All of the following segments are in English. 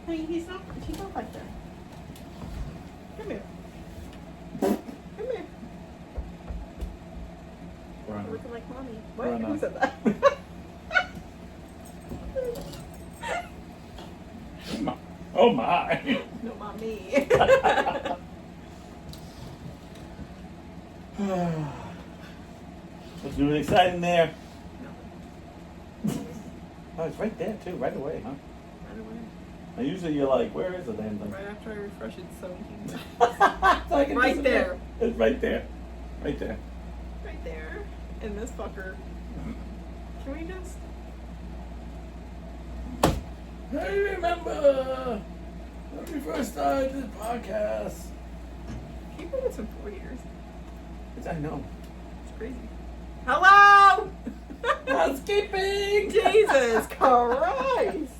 Hey, he's not like that. Come here. Come here. You're looking like mommy. What? Who said that? Oh my. No, mommy. Was really exciting there. No. Oh, it's right there too, right away, huh? Right away. And usually you're like, where is the damn thing? Right after I refresh it, so Right there. It's right there. Right there. Right there. And this fucker. Can we just... I remember when we first started this podcast. Keep it some 4 years. I know. It's crazy. Hello! Housekeeping! Jesus Christ!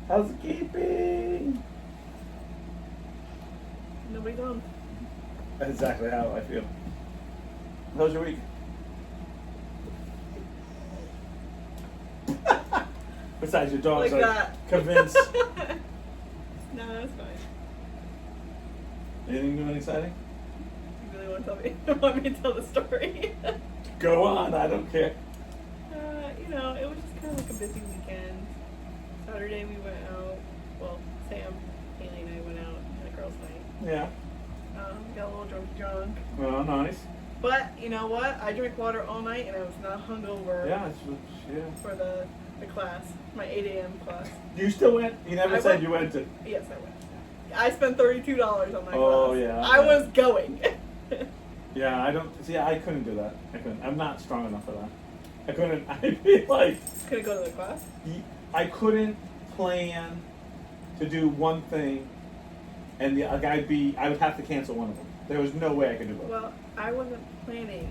Housekeeping! Nobody's on. That's exactly how I feel. How was your week? Besides, your dog's Like like that. convinced. No, that's fine. Anything new and exciting? You really want to tell me? You want me to tell the story? Go on, I don't care. You know, it was just kind of like a busy weekend. Saturday we went out. Well, Sam, Haley, and I went out and had a girls' night. Yeah. Got a little drunk. Oh, nice. But you know what? I drank water all night and I was not hungover for the class, my 8 a.m. class. You still went? You never I said went. you went to. Yes, I went. I spent $32 on my class. Oh, yeah. I was going. Yeah, I don't. See, I couldn't do that. I couldn't. I'm not strong enough for that. I couldn't. I feel like. Couldn't go to the class? I couldn't plan to do one thing and I would have to cancel one of them. There was no way I could do both. Well, I wasn't planning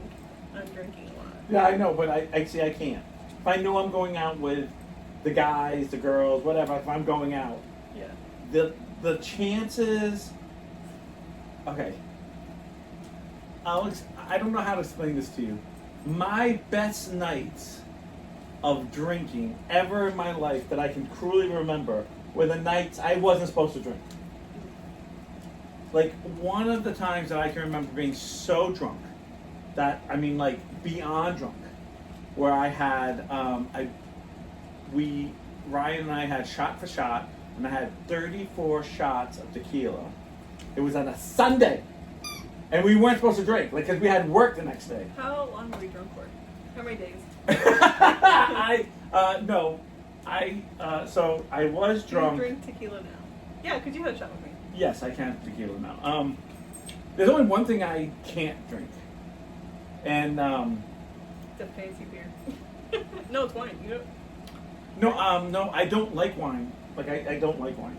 on drinking a lot. Yeah, I know, but I see I can't. If I know I'm going out with the guys, the girls, whatever, if I'm going out, Yeah. the chances. Okay. Alex, I don't know how to explain this to you. My best nights of drinking ever in my life that I can truly remember were the nights I wasn't supposed to drink. Like, one of the times that I can remember being so drunk that, I mean, like, beyond drunk, where I had, Ryan and I had shot for shot, and I had 34 shots of tequila. It was on a Sunday, and we weren't supposed to drink, like, because we had work the next day. How long were we drunk for? How many days? So I was drunk. Do you drink tequila now? Yeah, because you had a shot with me. Yes, I can have tequila now. There's only one thing I can't drink, and It's a fancy beer. No, it's wine. You don't... no, I don't like wine. Like I don't like wine.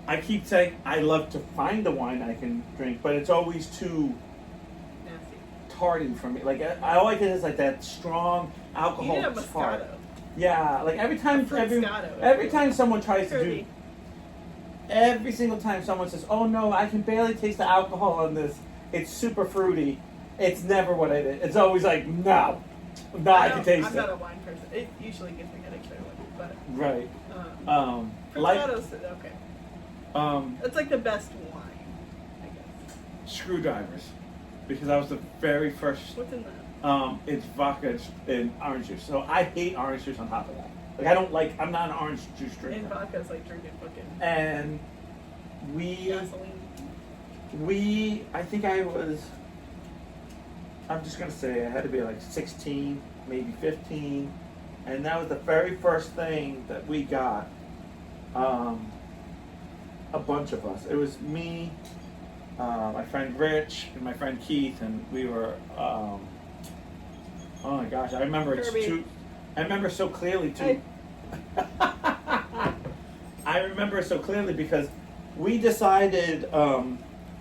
I keep saying I love to find the wine I can drink, but it's always too Nasty. tardy for me. Like I like it as like that strong alcohol You need a tart. Moscato. Yeah, like every time someone tries to do. Every single time someone says, "Oh no, I can barely taste the alcohol on this. It's super fruity." It's never what it is. It's always like, no, I can taste it. I'm not a wine person. It usually gives me headaches anyway, but Right. Fruitato's okay. It's like the best wine, I guess. Screwdrivers, because I was the very first. What's in that? It's vodka and orange juice. So I hate orange juice on top of that. Like I'm not an orange juice drinker. And vodka's like drinking fucking. And gasoline. I think I'm just going to say I had to be like 16, maybe 15. And that was the very first thing that we got. A bunch of us. It was me, my friend Rich, and my friend Keith, and we were, oh my gosh, I remember I remember so clearly too. I remember so clearly because we decided,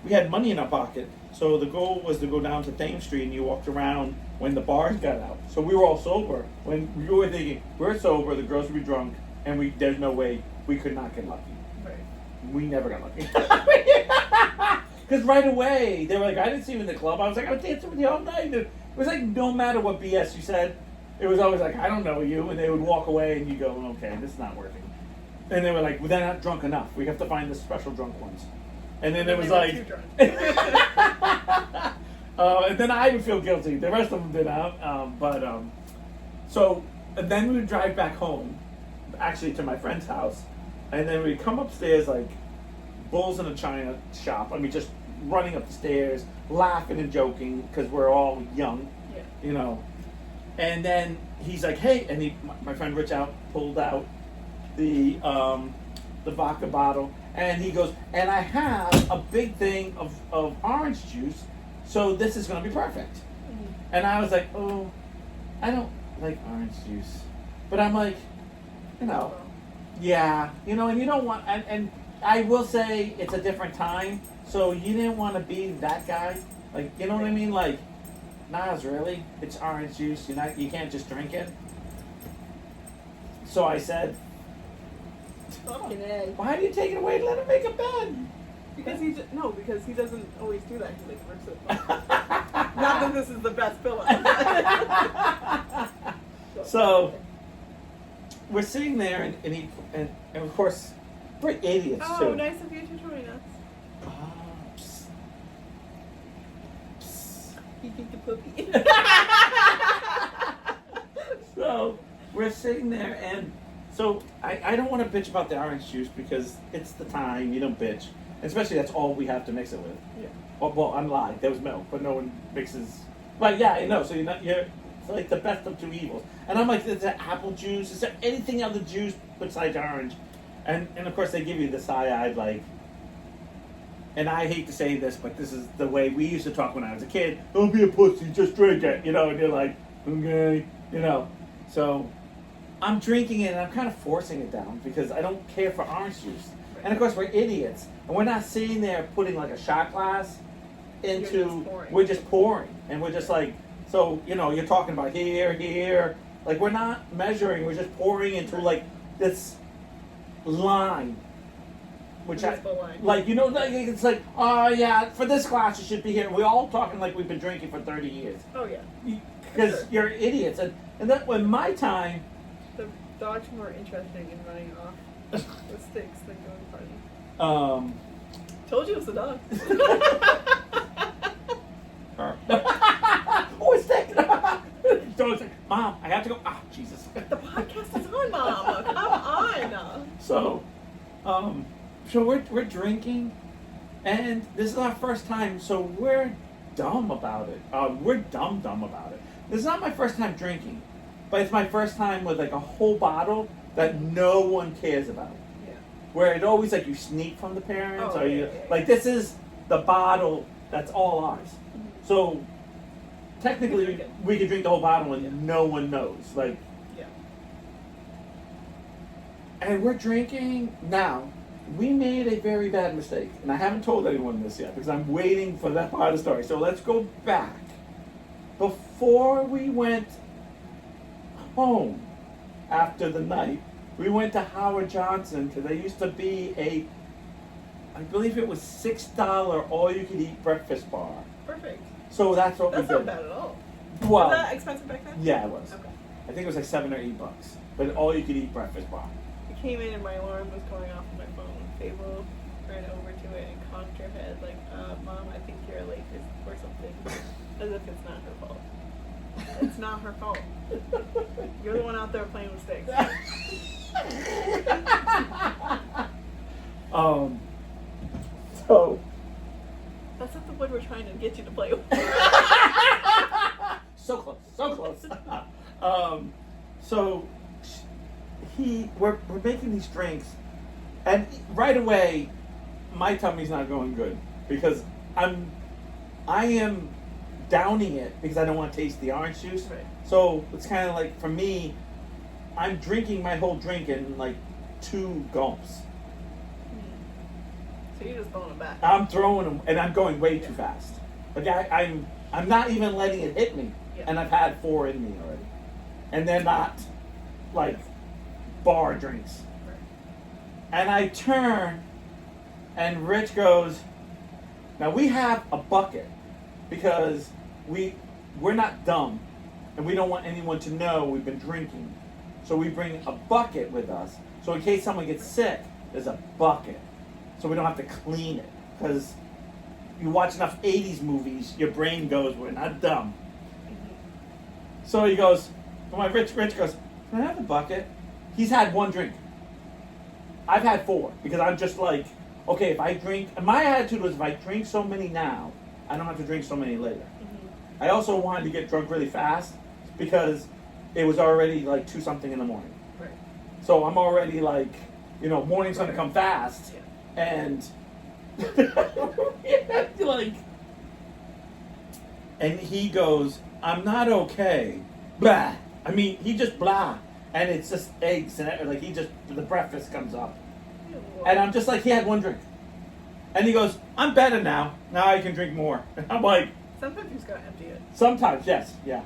we had money in our pocket, so the goal was to go down to Thames Street and you walked around when the bars got out. So we were all sober. When we were thinking, we're sober, the girls would be drunk, and there's no way we could not get lucky. Right. We never got lucky. Because right away, they were like, I didn't see you in the club. I was like, I was dancing with you all night. It was like, no matter what BS you said, it was always like, I don't know you, and they would walk away, and you go, okay, this is not working. And they were like, well, they're not drunk enough. We have to find the special drunk ones. And then it was They were like, too drunk. and then I would feel guilty. The rest of them did not. So and then we would drive back home, actually to my friend's house, and then we'd come upstairs like bulls in a china shop. I mean, just running up the stairs, laughing and joking because we're all young, Yeah. you know. And then he's like, hey, and my friend Rich pulled out the vodka bottle, and he goes, and I have a big thing of orange juice, so this is going to be perfect. Mm-hmm. And I was like, oh, I don't like orange juice. But I'm like, you know, yeah, you know, and you don't want, and I will say it's a different time, so you didn't want to be that guy. Like, you know what I mean? Like, Nas, really? It's orange juice. You can't just drink it. So I said, Fucking A. why do you take it away and let him make a bed? Because because he doesn't always do that. He like rips it apart. Not that this is the best pillow. So we're sitting there, and of course we're idiots too. Oh, nice of you to join us. Psst. Psst. You think the puppy. So we're sitting there, and so I don't want to bitch about the orange juice because it's the time. You don't bitch, especially that's all we have to mix it with. Yeah. Oh, well, I'm lying. There was milk, but no one mixes. But yeah, I know. So you're it's like the best of two evils. And I'm like, is there apple juice? Is there anything other juice besides orange? And of course they give you this eye-eyed like. And I hate to say this, but this is the way we used to talk when I was a kid. Don't be a pussy, just drink it, you know. And you're like, okay, you know. So I'm drinking it, and I'm kind of forcing it down because I don't care for orange juice. And of course we're idiots, and we're not sitting there putting like a shot glass into. We're just pouring, and we're just like, so you know, you're talking about here, like we're not measuring. We're just pouring into like this line. Which like, you know, like, it's like, oh yeah, for this class you should be here. We're all talking like we've been drinking for 30 years. Oh yeah. Because Sure. you're idiots. And then when my time, The dog's more interesting in running off with sticks than going party. Told you it was the dog. oh, it's sick. So it's like, Mom, I have to go. Ah, Jesus. The podcast is on, Mom. Come on. So we're drinking, and this is our first time, so we're dumb about it. We're dumb about it. This is not my first time drinking, but it's my first time with like a whole bottle that no one cares about. Yeah. Where it always like you sneak from the parents, Oh, or yeah, you yeah. like this is the bottle that's all ours. So technically we could drink the whole bottle and no one knows. Like, Yeah. and we're drinking now. We made a very bad mistake, and I haven't told anyone this yet because I'm waiting for that part of the story. So let's go back. Before we went home after the night, we went to Howard Johnson because there used to be I believe it was $6 all-you-could-eat breakfast bar. Perfect. So that's what That's we did. not bad at all. Well, Was that expensive back then? yeah, it was. Okay. I think it was like $7 or $8, but all-you-could-eat breakfast bar. I came in and my alarm was going off on my phone. Fable ran over to it and cocked her head like, Mom, I think you're late or something. As if it's not her fault. It's not her fault. You're the one out there playing with sticks. So That's not the wood we're trying to get you to play with. so close. So we're making these drinks, and right away, my tummy's not going good because I am downing it because I don't want to taste the orange juice. Right. So it's kind of like for me, I'm drinking my whole drink in like 2 gulps. So you're just throwing them back. I'm throwing them, and I'm going way too fast. Like I'm not even letting it hit me, Yeah. and I've had 4 in me already, and they're not like bar drinks. Right. And I turn, and Rich goes, now we have a bucket because we're not dumb. and we don't want anyone to know we've been drinking. So we bring a bucket with us. So in case someone gets sick, there's a bucket. So we don't have to clean it. Because you watch enough 80s movies, your brain goes, we're not dumb. So he goes, Rich goes, can I have the bucket? He's had one drink. I've had 4 because I'm just like, okay, if I drink, and my attitude was if I drink so many now, I don't have to drink so many later. Mm-hmm. I also wanted to get drunk really fast because it was already like 2-something in the morning. Right. So I'm already like, morning's gonna come fast, and like, and he goes, I'm not okay. Blah. I mean, he just blah. And it's just eggs and like the breakfast comes up. And I'm just like, he had one drink. And he goes, I'm better now. Now I can drink more. And I'm like, sometimes you just gotta empty it. Sometimes, yes, yeah.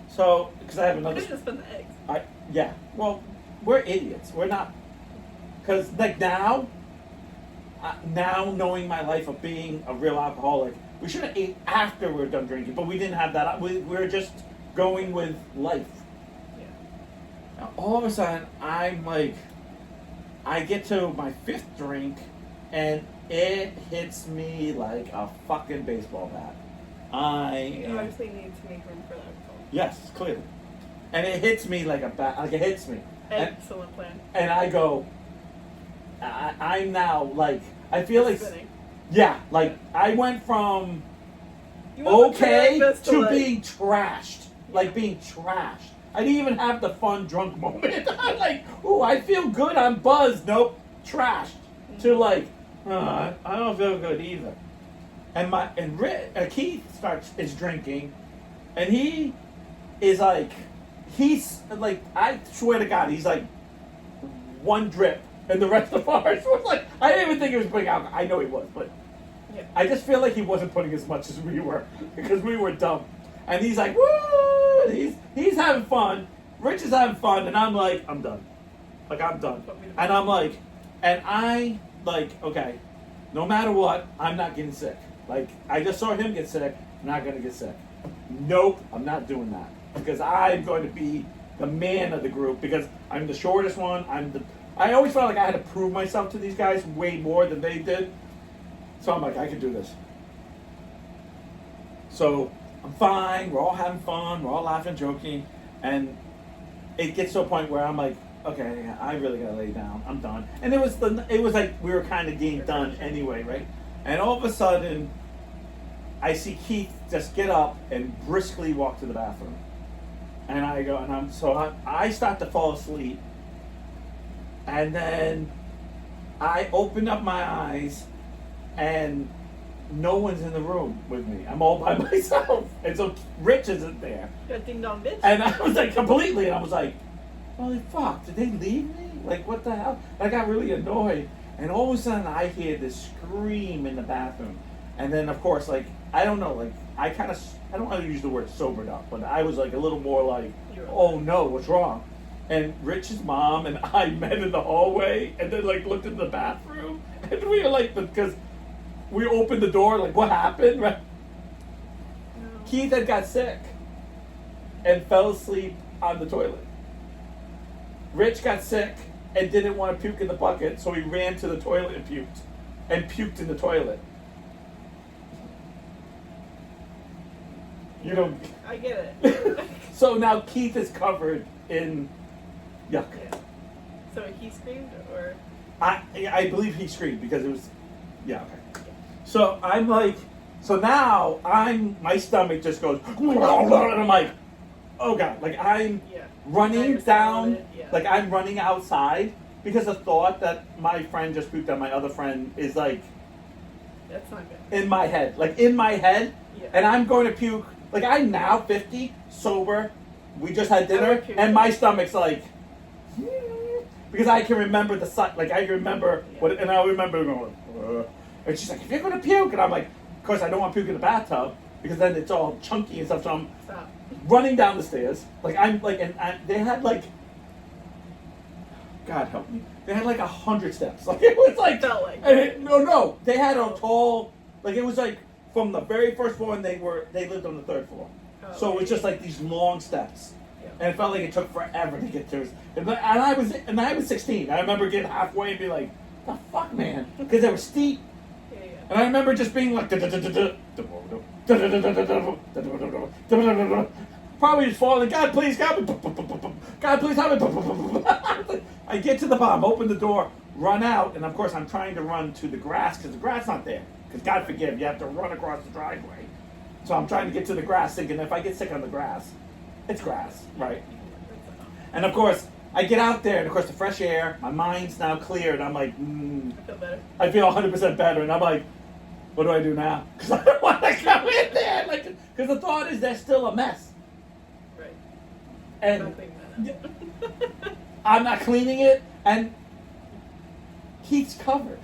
So, because I have another. You just spend the eggs. Yeah. Well, we're idiots. We're not. Because like now knowing my life of being a real alcoholic, we should have ate after we were done drinking, but we didn't have that. We were just going with life. Now, all of a sudden, I'm like, I get to my 5th drink, and it hits me like a fucking baseball bat. You obviously need to make room for that. Yes, clearly. And it hits me like a bat, like it hits me. Excellent plan. And I go, I'm now like, I feel like, spinning. Yeah, like I went from okay to being trashed, like being trashed. I didn't even have the fun drunk moment. I'm like, ooh, I feel good, I'm buzzed. Nope, trashed. To like, I don't feel good either. And Keith is drinking, and he is like, I swear to God, he's like one drip, and the rest of ours was like, I didn't even think he was putting alcohol. I know he was, but I just feel like he wasn't putting as much as we were because we were dumb. And he's like, woo! He's having fun. Rich is having fun, and I'm like, I'm done. Like, I'm done. And I'm like, okay, no matter what, I'm not getting sick. Like, I just saw him get sick. I'm not going to get sick. Nope, I'm not doing that. Because I'm going to be the man of the group because I'm the shortest one. I always felt like I had to prove myself to these guys way more than they did. So I'm like, I can do this. So I'm fine. We're all having fun. We're all laughing, joking. And it gets to a point where I'm like, okay, I really got to lay down. I'm done. And it was like we were kind of getting done anyway, right? And all of a sudden, I see Keith just get up and briskly walk to the bathroom. And I go, I start to fall asleep. And then I open up my eyes, and no one's in the room with me. I'm all by myself. And so Rich isn't there. You're a ding dong bitch. And I was like, completely, and I was like, holy fuck, did they leave me? Like, what the hell? I got really annoyed. And all of a sudden, I hear this scream in the bathroom. And then, of course, like, I don't know, like, I don't want to use the word sobered up, but I was like a little more like, oh no, what's wrong? And Rich's mom and I met in the hallway and then like looked in the bathroom. And we were like, because we opened the door, like, what happened? Right? No. Keith had got sick and fell asleep on the toilet. Rich got sick and didn't want to puke in the bucket, so he ran to the toilet and puked in the toilet. You know, I get it. So now Keith is covered in yuck. Yeah. So he screamed, or I believe he screamed because it was okay. So I'm like, so now my stomach just goes and I'm like, oh god, like I'm running down, like I'm running outside because the thought that my friend just puked on my other friend is like, that's not good. In my head, and I'm going to puke. Like, I'm now 50, sober, we just had dinner, and my stomach's like, because I can remember the sight, like, I remember what, and I remember going, and she's like, if you're going to puke, and I'm like, of course, I don't want to puke in the bathtub, because then it's all chunky and stuff, so I'm running down the stairs, like, I'm like, and they had like, God help me, they had like 100 steps, like, it was like, felt like no, they had a tall, like, it was like, from the very first floor, and they lived on the 3rd floor. Oh, So it was okay. just like these long steps. Yeah. And it felt like it took forever to get to us. And I was 16. I remember getting halfway and be like, the fuck, man? Because they were steep. Yeah, yeah. And I remember just being like, probably just falling. God, please help me. God, please help me. I get to the bottom, open the door, run out, and of course I'm trying to run to the grass because the grass not there. Because God forgive, you have to run across the driveway. So I'm trying to get to the grass, thinking if I get sick on the grass, it's grass, right? And of course, I get out there, and of course the fresh air, my mind's now clear, and I'm like, I feel better. I feel 100% better, and I'm like, what do I do now? Because I don't want to go in there. Like, because the thought is there's still a mess. Right. And Don't clean that up. I'm not cleaning it, and Keith's covered.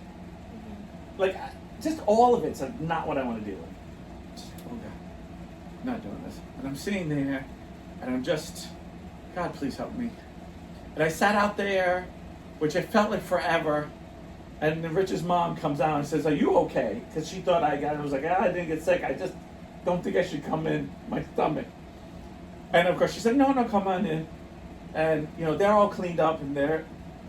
Like, just all of it's like not what I want to deal with. Just, oh God, I'm not doing this. And I'm sitting there, and I'm just, God, please help me. And I sat out there, which it felt like forever. And then Rich's mom comes out and says, "Are you okay?" Because she thought I was like, I didn't get sick. I just don't think I should come in my stomach. And of course she said, no, come on in. And you know they're all cleaned up and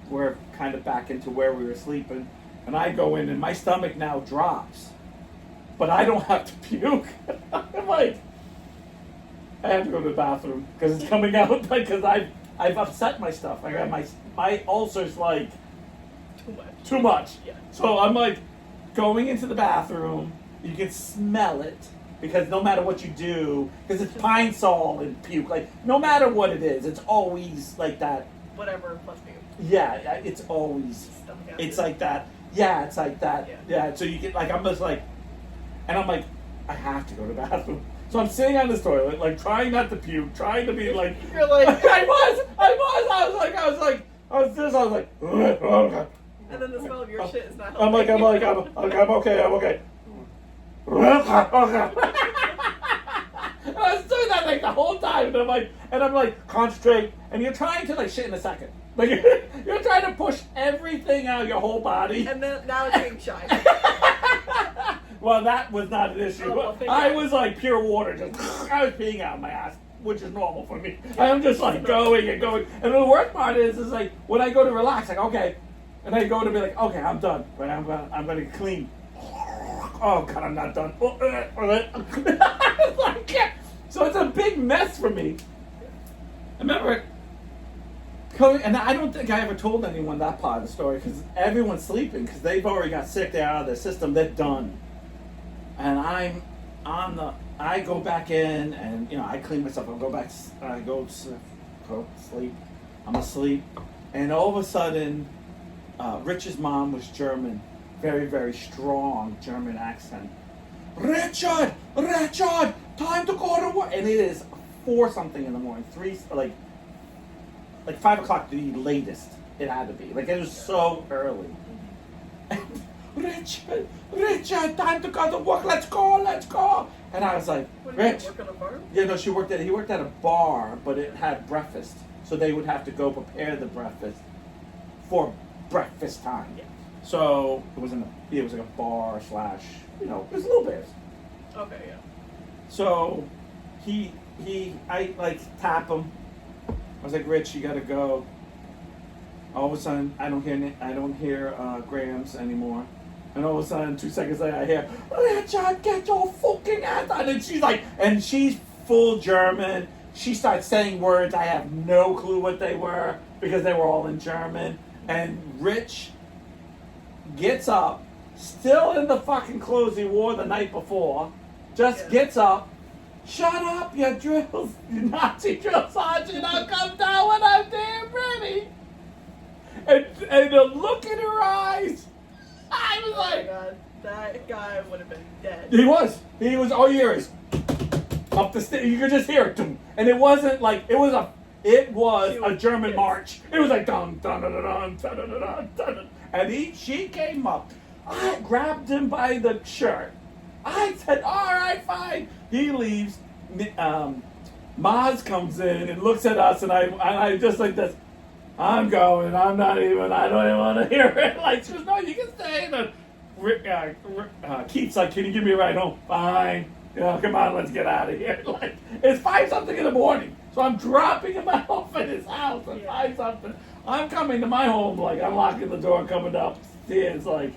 we're kind of back into where we were sleeping. And I go in and my stomach now drops, but I don't have to puke. I'm like, I have to go to the bathroom because it's coming out because I've upset my stuff. I got my ulcers like too much. Yeah. So I'm like going into the bathroom. You can smell it because no matter what you do, because it's pine sol and puke. Like no matter what it is, it's always like that. Whatever plus puke. Yeah, it's always. Stomach acid. It's like that. Yeah, it's like that. Yeah. Yeah. So you get like I'm just like, and I'm like, I have to go to the bathroom. So I'm sitting on this toilet, like trying not to puke, trying to be like. You're like. I was like, oh God. And then the smell of your shit is not I'm helping. okay. And I was doing that like the whole time, and I'm like, concentrate, and you're trying to like shit in a second, like you're trying to push everything out of your whole body. And then now it's being shy. Well, that was not an issue. Oh, well, thank I God. was like pure water, just I was peeing out of my ass, which is normal for me. I'm just like going and going, and the worst part is like when I go to relax, like okay. And I go to be like, okay, I'm done. Right, I'm gonna clean. Oh God, I'm not done. So it's a big mess for me. I remember coming, and I don't think I ever told anyone that part of the story because everyone's sleeping because they've already got sick. They're out of their system. They're done. And I go back in, and you know, I clean myself. I go sleep. I'm asleep, and all of a sudden. Rich's mom was German, very, very strong German accent. Richard, time to go to work. And it is 4 something in the morning, 3, like 5 o'clock the latest it had to be. Like it was so early. And Richard, time to go to work. Let's go. And I was like, What, Rich. Work on a farm? Yeah, no, he worked at a bar, but it had breakfast, so they would have to go prepare the breakfast for breakfast time. Yeah. So it was like a bar / you know, it was a little bit. Okay, yeah. So I like tap him. I was like, Rich, you gotta go. All of a sudden, I don't hear Grams anymore. And all of a sudden, 2 seconds later, I hear, Richard, get your fucking ass on. And she's like, and she's full German. She starts saying words I have no clue what they were because they were all in German. And Rich gets up, still in the fucking clothes he wore the night before, just gets up, shut up, you Nazi drill sergeant, I'll come down when I'm damn ready. And the look in her eyes, I was Oh my like, God, that guy would have been dead. he was all ears, up the stairs, you could just hear it, and it wasn't like, it was a German march. It was like dun dun dun dun dun dun dun dun dun. And she came up. I grabbed him by the shirt. I said, "All right, fine." He leaves. Maz comes in and looks at us, and I just like this. I'm going. I don't even want to hear it. Like, she goes, "No, you can stay." And Keith's like, "Can you give me a ride home?" Fine. Come on, let's get out of here. Like, it's 5-something in the morning. So I'm dropping him off at his house at 5-something. I'm coming to my home, like, I'm locking the door, coming upstairs, like.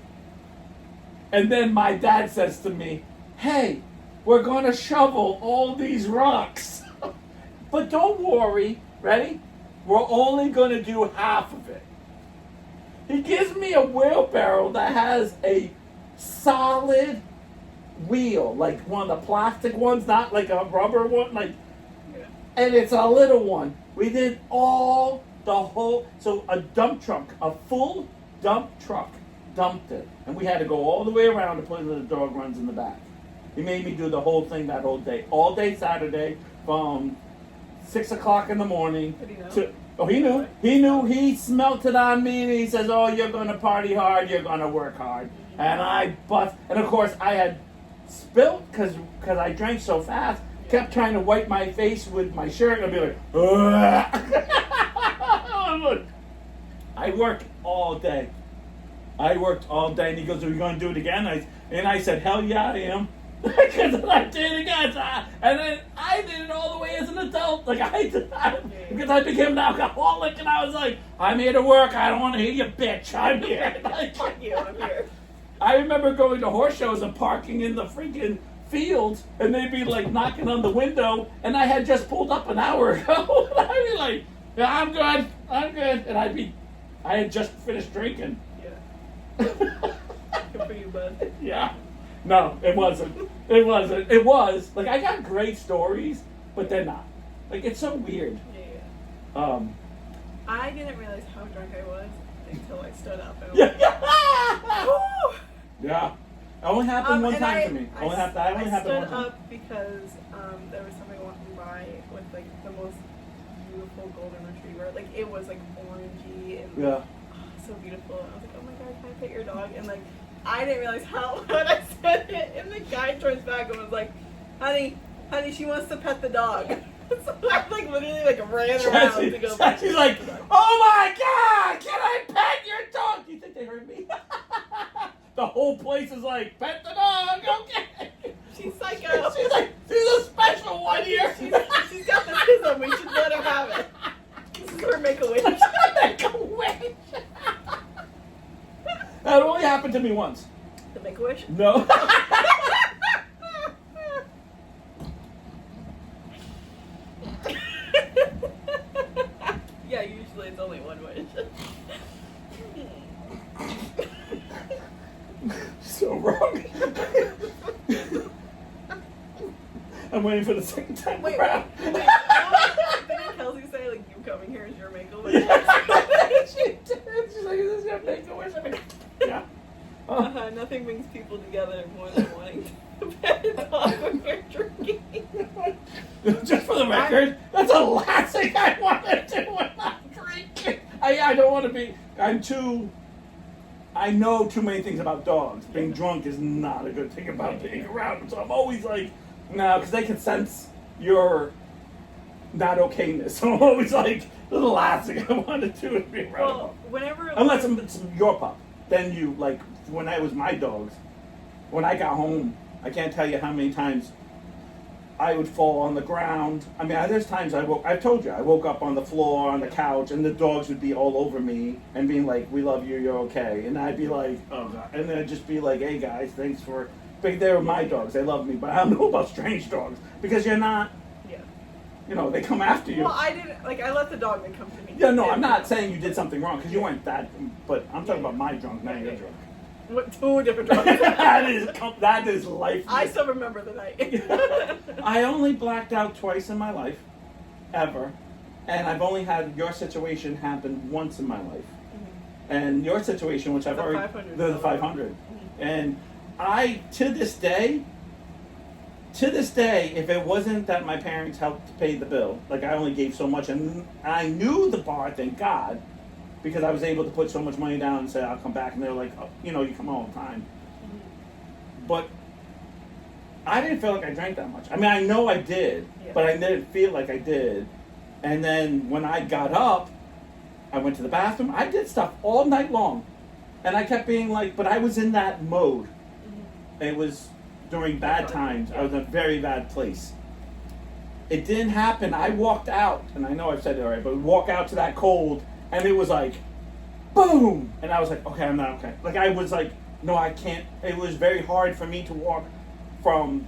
And then my dad says to me, hey, we're going to shovel all these rocks. But don't worry, ready? We're only going to do half of it. He gives me a wheelbarrow that has a solid wheel, like one of the plastic ones, not like a rubber one, like, and it's a little one. We did so a dump truck, a full dump truck, dumped it, and we had to go all the way around to put it in the dog runs in the back. He made me do the whole thing that whole day, all day Saturday, from 6 o'clock in the morning. Did he know? He knew. He knew. He smelt it on me, and he says, "Oh, you're gonna party hard. You're gonna work hard." And I bust. And of course, I had spilt because I drank so fast. Kept trying to wipe my face with my shirt, and I'd be like, I work all day. And he goes, "Are you gonna do it again?" And I said, "Hell yeah, I am." Because I did it again, and then I did it all the way as an adult. Like because I became an alcoholic, and I was like, "I'm here to work. I don't want to hear you, bitch. I'm here." Fuck you, I'm here. I remember going to horse shows and parking in the freaking fields, and they'd be like knocking on the window, and I had just pulled up an hour ago, and I'd be like, "Yeah, I'm good, and I had just finished drinking. Yeah. Good for you, bud. Yeah. No, it wasn't. It was. Like, I got great stories, but they're not. Like, it's so weird. Yeah. I didn't realize how drunk I was until I stood up. And Yeah. It only happened one time to me. I only happened one stood time. up because there was somebody walking by with, like, the most beautiful golden retriever. Like, it was, like, orangey and so beautiful. I was like, oh my god, can I pet your dog? And, like, I didn't realize how loud I said it, and the guy turns back and was like, honey, she wants to pet the dog. So I like literally like ran around to go pet She's like, oh my god, can I pet your dog? Do you think they heard me? The whole place is like, pet the dog, okay. She's psycho. She's like, she's a special one here. She's got the tism, we should let her have it. This is her Make-A-Wish. Make-A-Wish. That only happened to me once. The Make-A-Wish? No. Yeah, usually it's only one wish. So wrong. I'm waiting for the second time around. Didn't Kelsey say, like, you coming here is your Make-A-Wish? She did. She's like, is this your Make-A-Wish? I mean, yeah. Nothing brings people together more than wanting to pet a dog when you're drinking. Just for the record, that's the last thing I want to do when I'm drinking. I don't want to be. I know too many things about dogs. Being drunk is not a good thing about being around them. So I'm always like, no, because they can sense your not okayness. So I'm always like, the last thing I want to do is be around them. Unless it's your pup. Then you, like, when I was my dogs, when I got home, I can't tell you how many times I would fall on the ground. I mean, there's times I've told you, I woke up on the floor, on the couch, and the dogs would be all over me and being like, we love you, you're okay. And I'd be like, oh God. And then I'd just be like, hey guys, thanks for, but they were my dogs, they love me. But I don't know about strange dogs, because you're not, they come after you. Well, I didn't, like, I let the dog come to me. Yeah, no, I'm not saying you did something wrong, because you weren't that, but I'm talking about my drunk, not your drunk. What, 2 different drugs? that is life. I still remember the night. I only blacked out twice in my life, ever, and I've only had your situation happen once in my life. Mm-hmm. And your situation, which I've already, 500. The 500, mm-hmm. And I to this day, if it wasn't that my parents helped pay the bill, like I only gave so much, and I knew the bar, thank God. Because I was able to put so much money down and say, I'll come back. And they're like, oh, you come all the time. Mm-hmm. But I didn't feel like I drank that much. I mean, I know I did, but I didn't feel like I did. And then when I got up, I went to the bathroom. I did stuff all night long. And I kept being like, but I was in that mode. Mm-hmm. It was during bad times, I was in a very bad place. It didn't happen. I walked out, and I know I've said it already, but we walk out to that cold, and it was like, boom! And I was like, okay, I'm not okay. Like, I was like, no, I can't. It was very hard for me to walk from,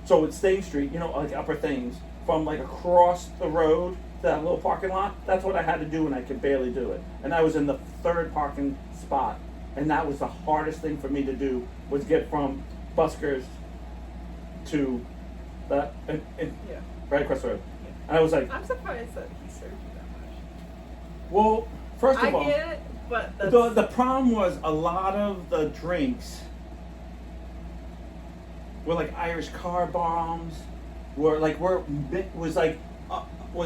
so it's State Street, you know, like Upper Thames, from like across the road to that little parking lot. That's what I had to do, and I could barely do it. And I was in the third parking spot, and that was the hardest thing for me to do, was get from Buskers to that, and Yeah. right across the road. Yeah. And I was like, I'm surprised that he served you that much. well, first of all, I get it, but that's... the problem was a lot of the drinks were like Irish car bombs, was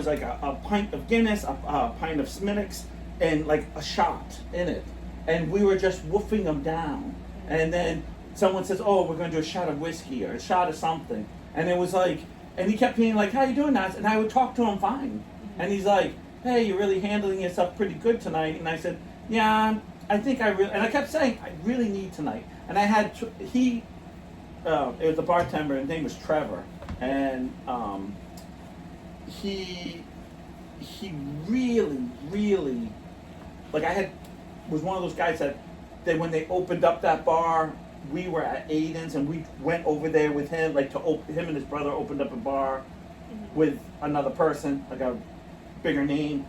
like a pint of Guinness, a pint of Smittix, and like a shot in it, and we were just woofing them down. And then someone says, "Oh, we're going to do a shot of whiskey or a shot of something," and it was like, and he kept being like, "How you doing, Naz?" And I would talk to him fine, and he's like, "Hey, you're really handling yourself pretty good tonight." And I said, "Yeah, I think I really," and I kept saying, "I really need tonight." And I had it was a bartender, his name was Trevor, and he really, like, was one of those guys that when they opened up that bar, we were at Aiden's, and we went over there with him, like him and his brother opened up a bar with another person, like a bigger name,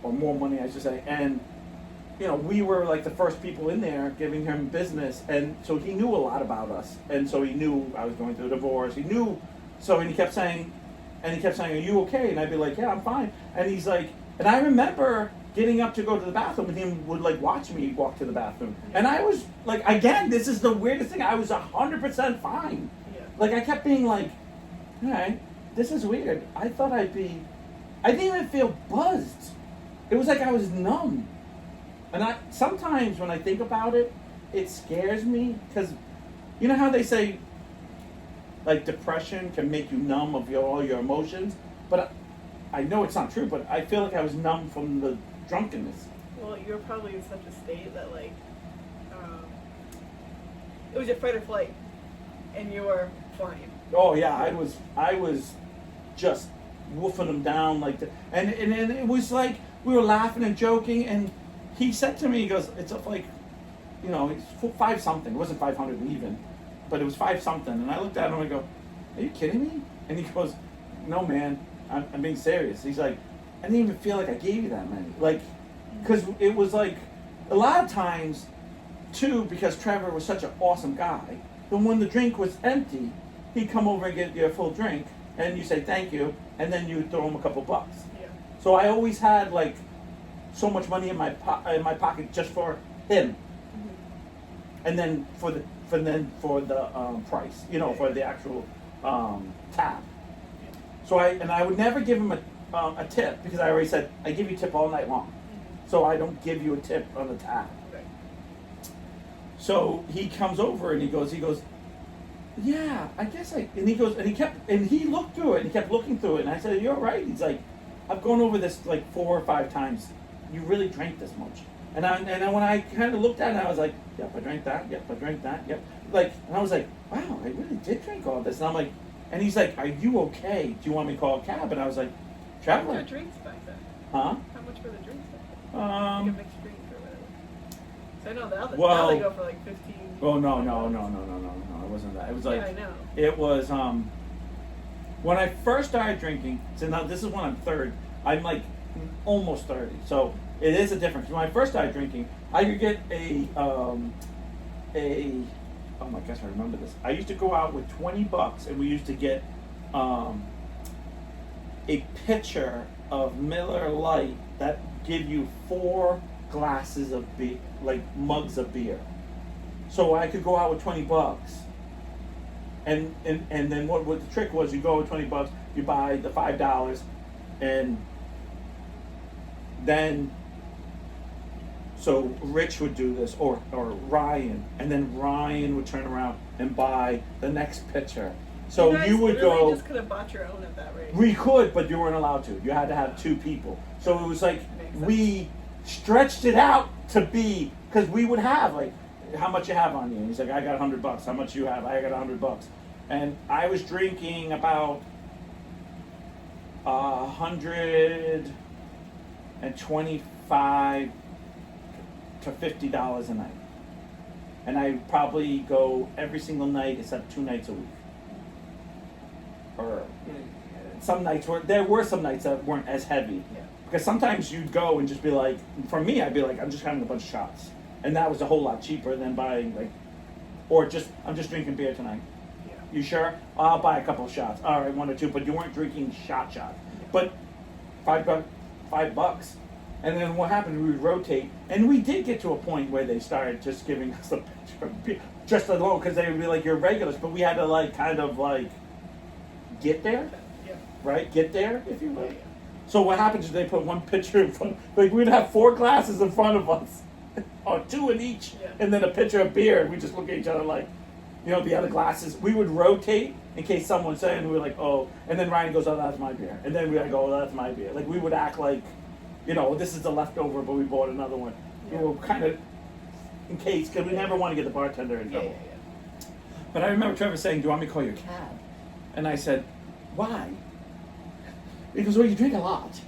or more money, I should say, and you know, we were like the first people in there giving him business, and so he knew a lot about us, and so he knew I was going through a divorce. He knew, and he kept saying, "Are you okay?" And I'd be like, "Yeah, I'm fine." And he's like, and I remember getting up to go to the bathroom, and he would like watch me walk to the bathroom, and I was like, again, this is the weirdest thing. I was 100% fine. Yeah. Like, I kept being like, "All right, this is weird." I thought I didn't even feel buzzed. It was like I was numb. And sometimes when I think about it, it scares me, because you know how they say, like, depression can make you numb of all your emotions? But I know it's not true, but I feel like I was numb from the drunkenness. Well, you were probably in such a state that, like, it was your fight or flight, and you were flying. Oh yeah, I was just woofing them down like that, and it was like we were laughing and joking, and he said to me, he goes, "It's like, you know, it's 5 something. It wasn't 500 even, but it was 5 something." And I looked at him and I go, "Are you kidding me?" And he goes, "No, man, I'm being serious." He's like, "I didn't even feel like I gave you that many." Like, because it was like, a lot of times, too, because Trevor was such an awesome guy, then when the drink was empty, he'd come over and get you a full drink, and you say thank you, and then you throw him a couple bucks. Yeah. So I always had like so much money in my pocket just for him, and then for the price, you know, for the actual tab. So I would never give him a tip, because I already said I give you a tip all night long, so I don't give you a tip on the tab. Right. So he comes over and he goes, "Yeah, I guess and he goes, and he looked through it, and he kept looking through it, and I said, "You're right." He's like, "I've gone over this like 4 or 5 times. You really drank this much." And when I kind of looked at it, I was like, "Yep, I drank that. Yep, I drank that. Yep." Like, and I was like, "Wow, I really did drink all this." And I'm like, and he's like, "Are you okay? Do you want me to call a cab?" And I was like, How much were "Traveler." drinks back then? Huh? How much were the drinks back then? Like a mixed drink or whatever. So I know now they go for like 15. Oh no, it wasn't that. It was like, Yeah, I know. it was when I first started drinking. So now this is when I'm third. I'm like almost 30, so it is a difference. When I first started drinking, I could get oh my gosh, I remember this. I used to go out with $20, and we used to get a pitcher of Miller Lite that give you 4 glasses of beer, like mugs of beer. So I could go out with $20, and then what the trick was, you go with $20, you buy the $5, and then so Rich would do this, or Ryan, and then Ryan would turn around and buy the next pitcher. So you would literally go. Just could have bought your own at that rate. We could, but you weren't allowed to. You had to have 2 people. So it was like we stretched it out to be, because we would have like, how much you have on you? And he's like, I got $100. How much you have? I got $100. And I was drinking about $125 to $50 a night. And I probably go every single night except 2 nights a week. Or some nights there were some nights that weren't as heavy. Yeah. Because sometimes you'd go and just be like, for me, I'd be like, I'm just having a bunch of shots. And that was a whole lot cheaper than buying I'm just drinking beer tonight. Yeah. You sure? I'll buy a couple of shots. All right, 1 or 2, but you weren't drinking shot. Yeah. But $5. And then what happened, we would rotate. And we did get to a point where they started just giving us a picture of beer, just alone, because they would be like, you're regulars, but we had to get there, Yeah. right? Get there, if you will. Yeah. So what happens is they put one picture in front, we'd have 4 glasses in front of us, or 2 in each, Yeah. and then a pitcher of beer, and we just look at each other like, the other glasses. We would rotate in case someone said, and we were like, oh, and then Ryan goes, oh, that's my beer. And then we'd go, oh, that's my beer. Like, we would act like, this is the leftover, but we bought another one. Yeah. We were kind of, in case, because we never want to get the bartender in trouble. Yeah. But I remember Trevor saying, do you want me to call your cab? And I said, why? He goes, well, you drink a lot.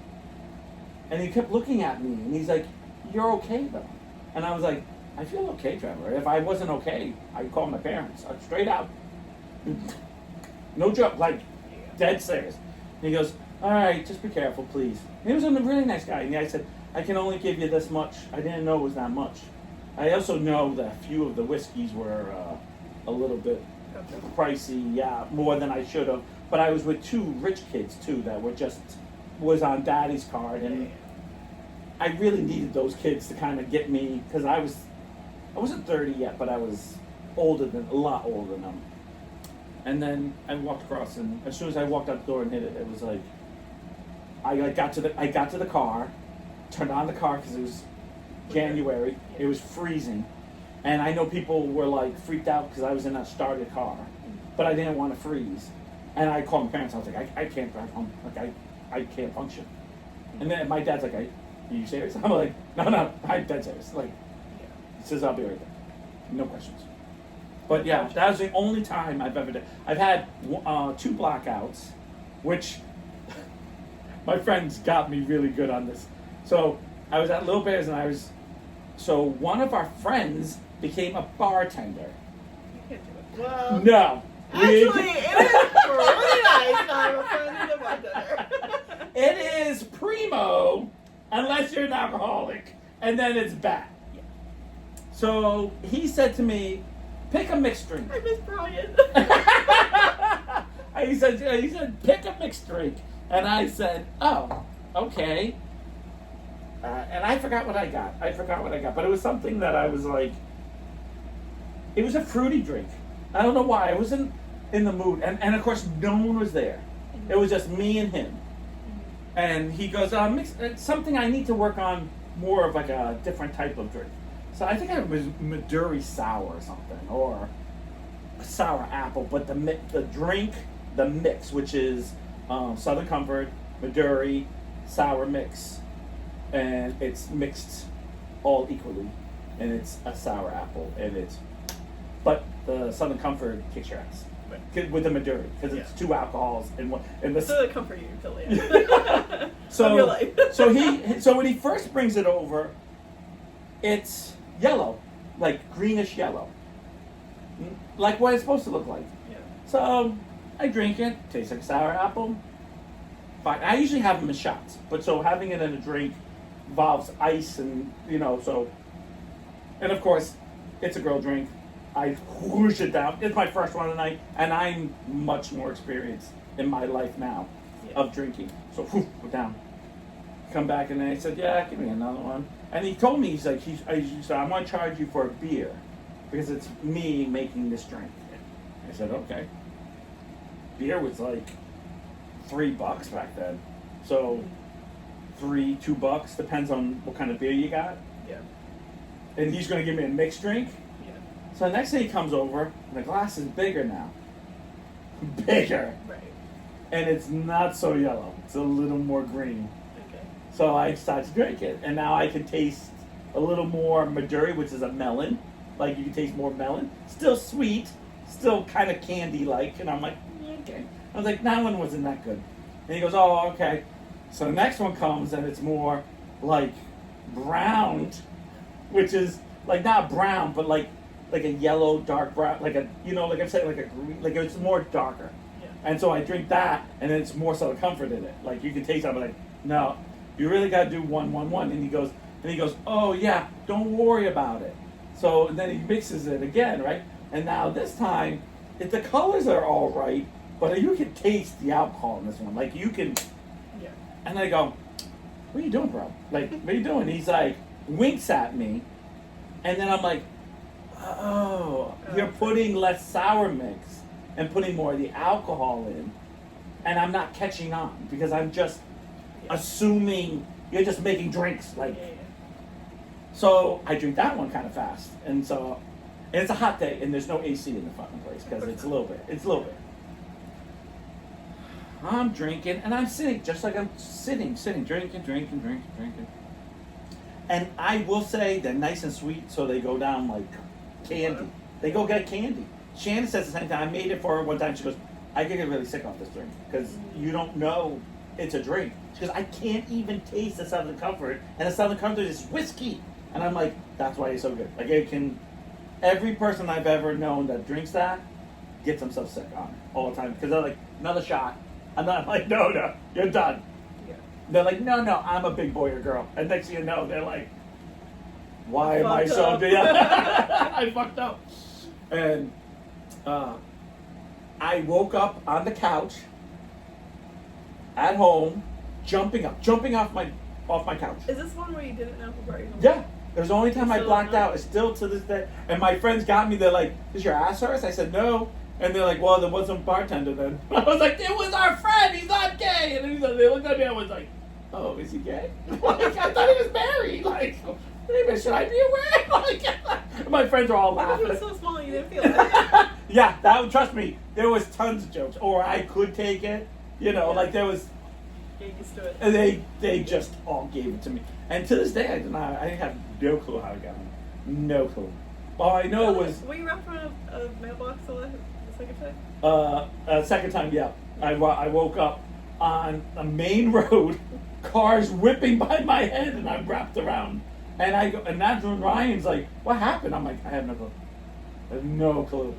And he kept looking at me, and he's like, you're okay, though. And I was like, I feel okay, Trevor. If I wasn't okay, I'd call my parents. Straight out. No joke, dead serious. And he goes, all right, just be careful, please. And he was a really nice guy. And I said, I can only give you this much. I didn't know it was that much. I also know that a few of the whiskeys were a little bit pricey, more than I should have. But I was with 2 rich kids, too, that was on daddy's card. And I really needed those kids to kind of get me, because I wasn't 30 yet, but I was a lot older than them. And then I walked across, and as soon as I walked out the door and hit it, it was like, I got to the car, turned on the car because it was January, it was freezing, and I know people were freaked out because I was in a started car, but I didn't want to freeze, and I called my parents. I was like, I can't drive home, I can't function. And then my dad's like, are you serious? I'm like, no, I'm dead serious. He says, I'll be right there, no questions. But yeah, that was the only time I've ever done. I've had 2 blackouts, which my friends got me really good on this. So I was at Little Bears, and so one of our friends became a bartender. You can't do it. Well, No. actually, it is really nice to have a friend who's a bartender. It is primo, unless you're an alcoholic, and then it's bad. Yeah. So he said to me, pick a mixed drink. I miss Brian. He said, pick a mixed drink. And I said, oh, okay. And I forgot what I got. But it was something that I was like, it was a fruity drink. I don't know why. I wasn't in the mood. And of course, no one was there. It was just me and him. And he goes, it's something I need to work on, more of a different type of drink. So I think it was Maduri sour or something, or a sour apple. But the drink, the mix, which is Southern Comfort, Maduri, sour mix, and it's mixed all equally, and it's a sour apple, but the Southern Comfort kicks your ass with the Maduri, because it's 2 alcohols in one. And this So they comfort you till the end. Of your life. so when he first brings it over, it's yellow, greenish yellow, like what it's supposed to look like. Yeah. So I drink it, tastes like sour apple. Fine. I usually have them in shots, but so having it in a drink involves ice and so. And of course, it's a girl drink. I whoosh it down. It's my first one tonight, and I'm much more experienced in my life now of drinking. So we're down. Come back, and then I said, yeah, give me another one. And he told me, he said, I'm going to charge you for a beer because it's me making this drink. I said, okay. Beer was $3 back then. So $2, depends on what kind of beer you got. Yeah. And he's going to give me a mixed drink. Yeah. So the next day he comes over, and the glass is bigger now. Bigger. Right. And it's not so yellow. It's a little more green. Okay. So I started to drink it, and now I can taste a little more Maduri, which is a melon, Like you can taste more melon. Still sweet, still kind of candy-like. And I'm like, okay. I was like, that one wasn't that good. And he goes, oh, okay. So the next one comes and it's more like browned, which is like not brown, but like a yellow, dark brown, like a, you know, like I'm saying, like a green, like it's more darker. Yeah. And so I drink that, and then it's more Southern Comfort in it. Like you can taste it. I'm like, no, you really got to do 1-1-1. And he goes, oh yeah, don't worry about it. So and then he mixes it again, right? And now this time, the colors are all right, but you can taste the alcohol in this one. Like you can. Yeah. And I go, what are you doing, bro? Like, what are you doing? He's like, winks at me, and then I'm like, oh, you're putting less sour mix and putting more of the alcohol in, and I'm not catching on because I'm just assuming you're just making drinks. Like, so I drink that one kind of fast, and it's a hot day, and there's no AC in the fucking place because it's a little bit. I'm drinking, and I'm sitting just like I'm sitting, drinking. And I will say they're nice and sweet, so they go down like candy. They go get candy. Shannon says the same thing. I made it for her one time. She goes, I could get really sick off this drink because you don't know it's a drink. She goes, I can't even taste the Southern Comfort, and the Southern Comfort is whiskey. And I'm like, that's why it's so good. Like it can. Every person I've ever known that drinks that gets themselves sick on it all the time because they're like, another shot. And I'm like, no, you're done. Yeah. They're like, no, I'm a big boy or girl. And next thing you know, they're like, why am I so... Yeah. I fucked up. And I woke up on the couch at home, jumping off my couch. Is this one where you didn't know who brought you home? Yeah. It was the only time I Still blacked not? out. It's still to this day. And my friends got me, they're like, is your ass hurt? I said, no. And they're like, well, there wasn't a bartender then. I was like, it was our friend. He's not gay. And then they looked at me. I was like, oh, is he gay? Like, I thought he was married. Like, wait a minute, should I be aware? Like, my friends are all He laughing. was so small you didn't feel it. Yeah, trust me, there was tons of jokes. Or I could take it. You know, like there was. Get used to it. And they just all gave it to me. And to this day, I have no clue how it got me. No clue. All I know was... Were you wrapped around a mailbox the second time? Second time, yeah. I woke up on a main road, cars whipping by my head, and I'm wrapped around. And that's when Ryan's like, what happened? I'm like, I have no clue. I have no clue.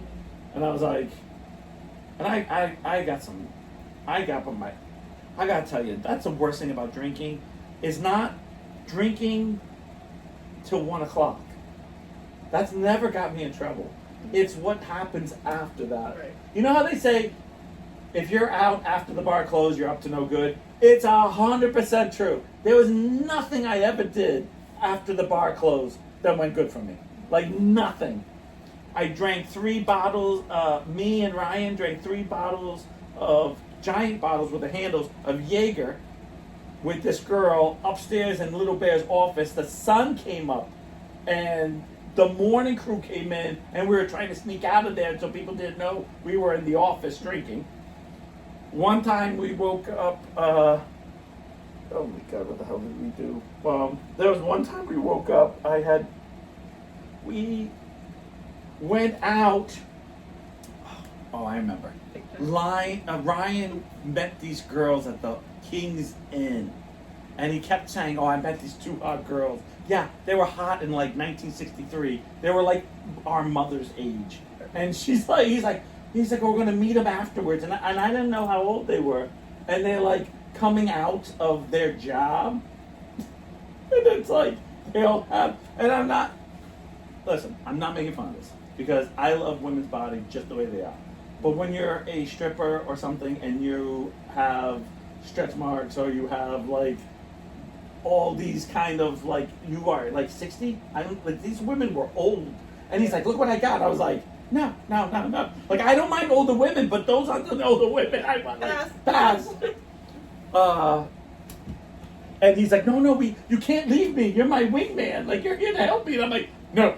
And I was like... And I gotta tell you, that's the worst thing about drinking, is not drinking till 1 o'clock. That's never got me in trouble. It's what happens after that. Right. You know how they say, if you're out after the bar closed, you're up to no good? It's 100% true. There was nothing I ever did after the bar closed that went good for me. Like nothing. I drank 3 bottles, me and Ryan drank 3 bottles of, giant bottles with the handles of Jaeger with this girl upstairs in Little Bear's office. The sun came up and the morning crew came in and we were trying to sneak out of there so people didn't know we were in the office drinking. One time we woke up, oh my God, what the hell did we do? There was one time we woke up, we went out, oh I remember. Ryan met these girls at the King's Inn. And he kept saying, oh, I met these 2 hot girls. Yeah, they were hot in like 1963. They were like our mother's age. And he's like, we're going to meet them afterwards. And I didn't know how old they were. And they're like coming out of their job. And it's like, they all have, and I'm not making fun of this. Because I love women's bodies just the way they are. But when you're a stripper or something and you have stretch marks or you have like all these kind of like, you are like 60, these women were old. And he's like, look what I got. I was like, no. Like I don't mind older women, but those aren't the older women. I want like, pass. And he's like, no, you can't leave me. You're my wingman. Like you're here to help me. And I'm like, no,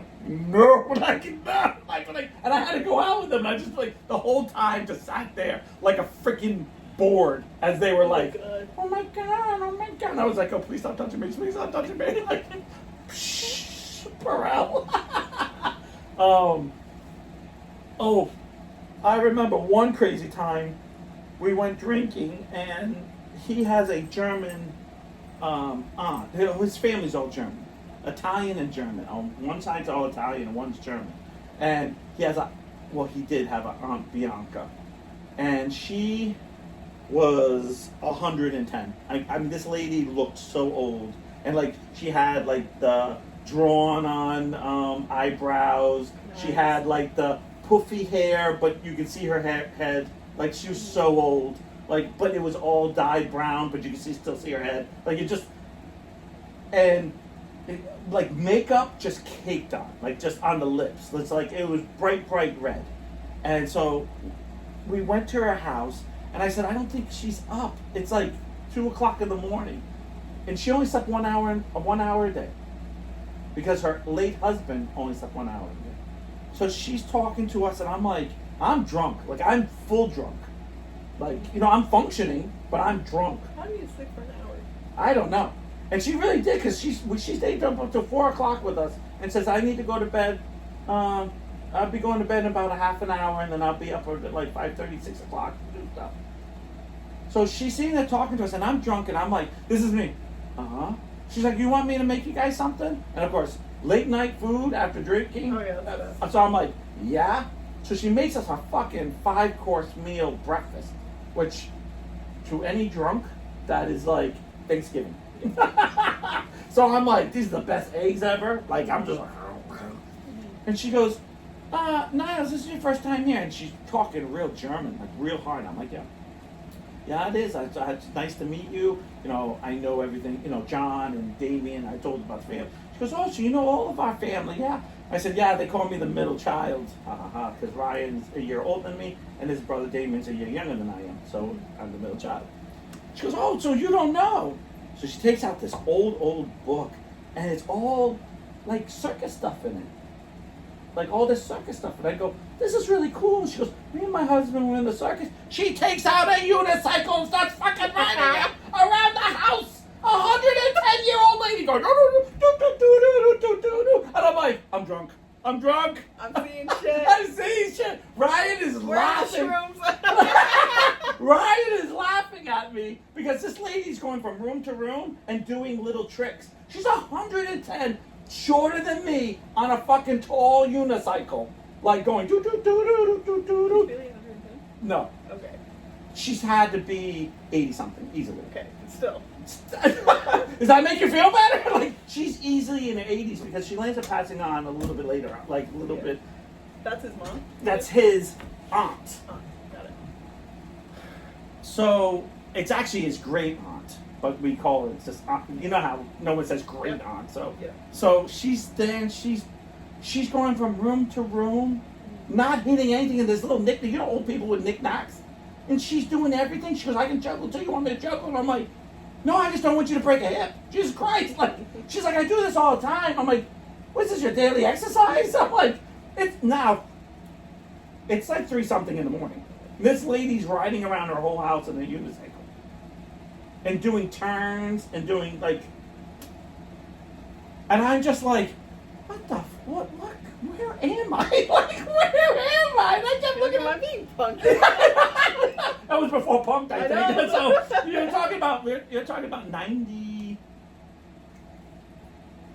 like, no. And I had to go out with them. And I just like the whole time just sat there like a freaking bored as they were like, oh my god. And I was like, oh, please stop touching me. Like, psh, Burrell. Oh, I remember one crazy time we went drinking, and he has a German aunt. His family's all German, Italian and German. On one side's all Italian and one's German. And he has he did have an aunt, Bianca, and she was 110. I mean, this lady looked so old, and like she had like the drawn on eyebrows. Nice. She had like the puffy hair, but you could see her head. Like she was so old. Like, but it was all dyed brown, but you can still see her head. Like it just, and like makeup just caked on, like just on the lips. It's like it was bright red. And so we went to her house, and I said, I don't think she's up. It's like 2:00 in the morning, and she only slept 1 hour a day, because her late husband only slept 1 hour a day. So she's talking to us, and I'm like, I'm drunk. Like I'm full drunk. Like, you know, I'm functioning, but I'm drunk. How do you sleep for an hour? I don't know. And she really did, because she stayed up until 4:00 with us and says, I need to go to bed. I'll be going to bed in about a half an hour, and then I'll be up at like 5:30, 6 o'clock to do stuff. So she's sitting there talking to us, and I'm drunk, and I'm like, this is me. She's like, you want me to make you guys something? And of course, late night food after drinking. Oh yeah. So I'm like, yeah. So she makes us a fucking 5-course meal breakfast, which to any drunk, that is like Thanksgiving. So I'm like, these are the best eggs ever. Like I'm just like, and she goes, Niles, this is your first time here, and she's talking real German, like real hard. I'm like, yeah, it is. It's nice to meet you. You know, I know everything. You know, John and Damien. I told her about the family. She goes, oh, so you know all of our family? Yeah. I said, yeah, they call me the middle child, because Ryan's a year older than me, and his brother Damien's a year younger than I am, so I'm the middle child. She goes, oh, so you don't know? So she takes out this old book, and it's all, like, circus stuff in it. Like, all this circus stuff. And I go, this is really cool. And she goes, me and my husband were in the circus. She takes out a unicycle and starts fucking riding it around the house. 110-year-old lady going, and I'm like, I'm drunk. I'm seeing shit. I'm seeing shit. Ryan is laughing. Ryan is laughing at me because this lady's going from room to room and doing little tricks. She's 110, shorter than me, on a fucking tall unicycle, like going do. Really 110? No. Okay. She's had to be 80-something easily. Okay, but still. Does that make you feel better? Like she's easily in her 80s because she lands up passing on a little bit later, like a little bit. That's his mom? That's his aunt. Oh, got it. So it's actually his great aunt, but we call it just aunt. You know how no one says great aunt. So she's there, and she's going from room to room, not hitting anything in this little knick-knack. You know, old people with knickknacks, and she's doing everything. She goes, I can juggle too. You want me to juggle? And I'm like, no, I just don't want you to break a hip. Jesus Christ. Like, she's like, I do this all the time. I'm like, what's this, your daily exercise? I'm like, it's like 3-something in the morning. This lady's riding around her whole house in a unicycle. And doing turns and doing like, and I'm just like, what, where am I? Like, where am I? And I kept looking at my feet, punk. That was before Punk, I think. Know. So you're talking about 90,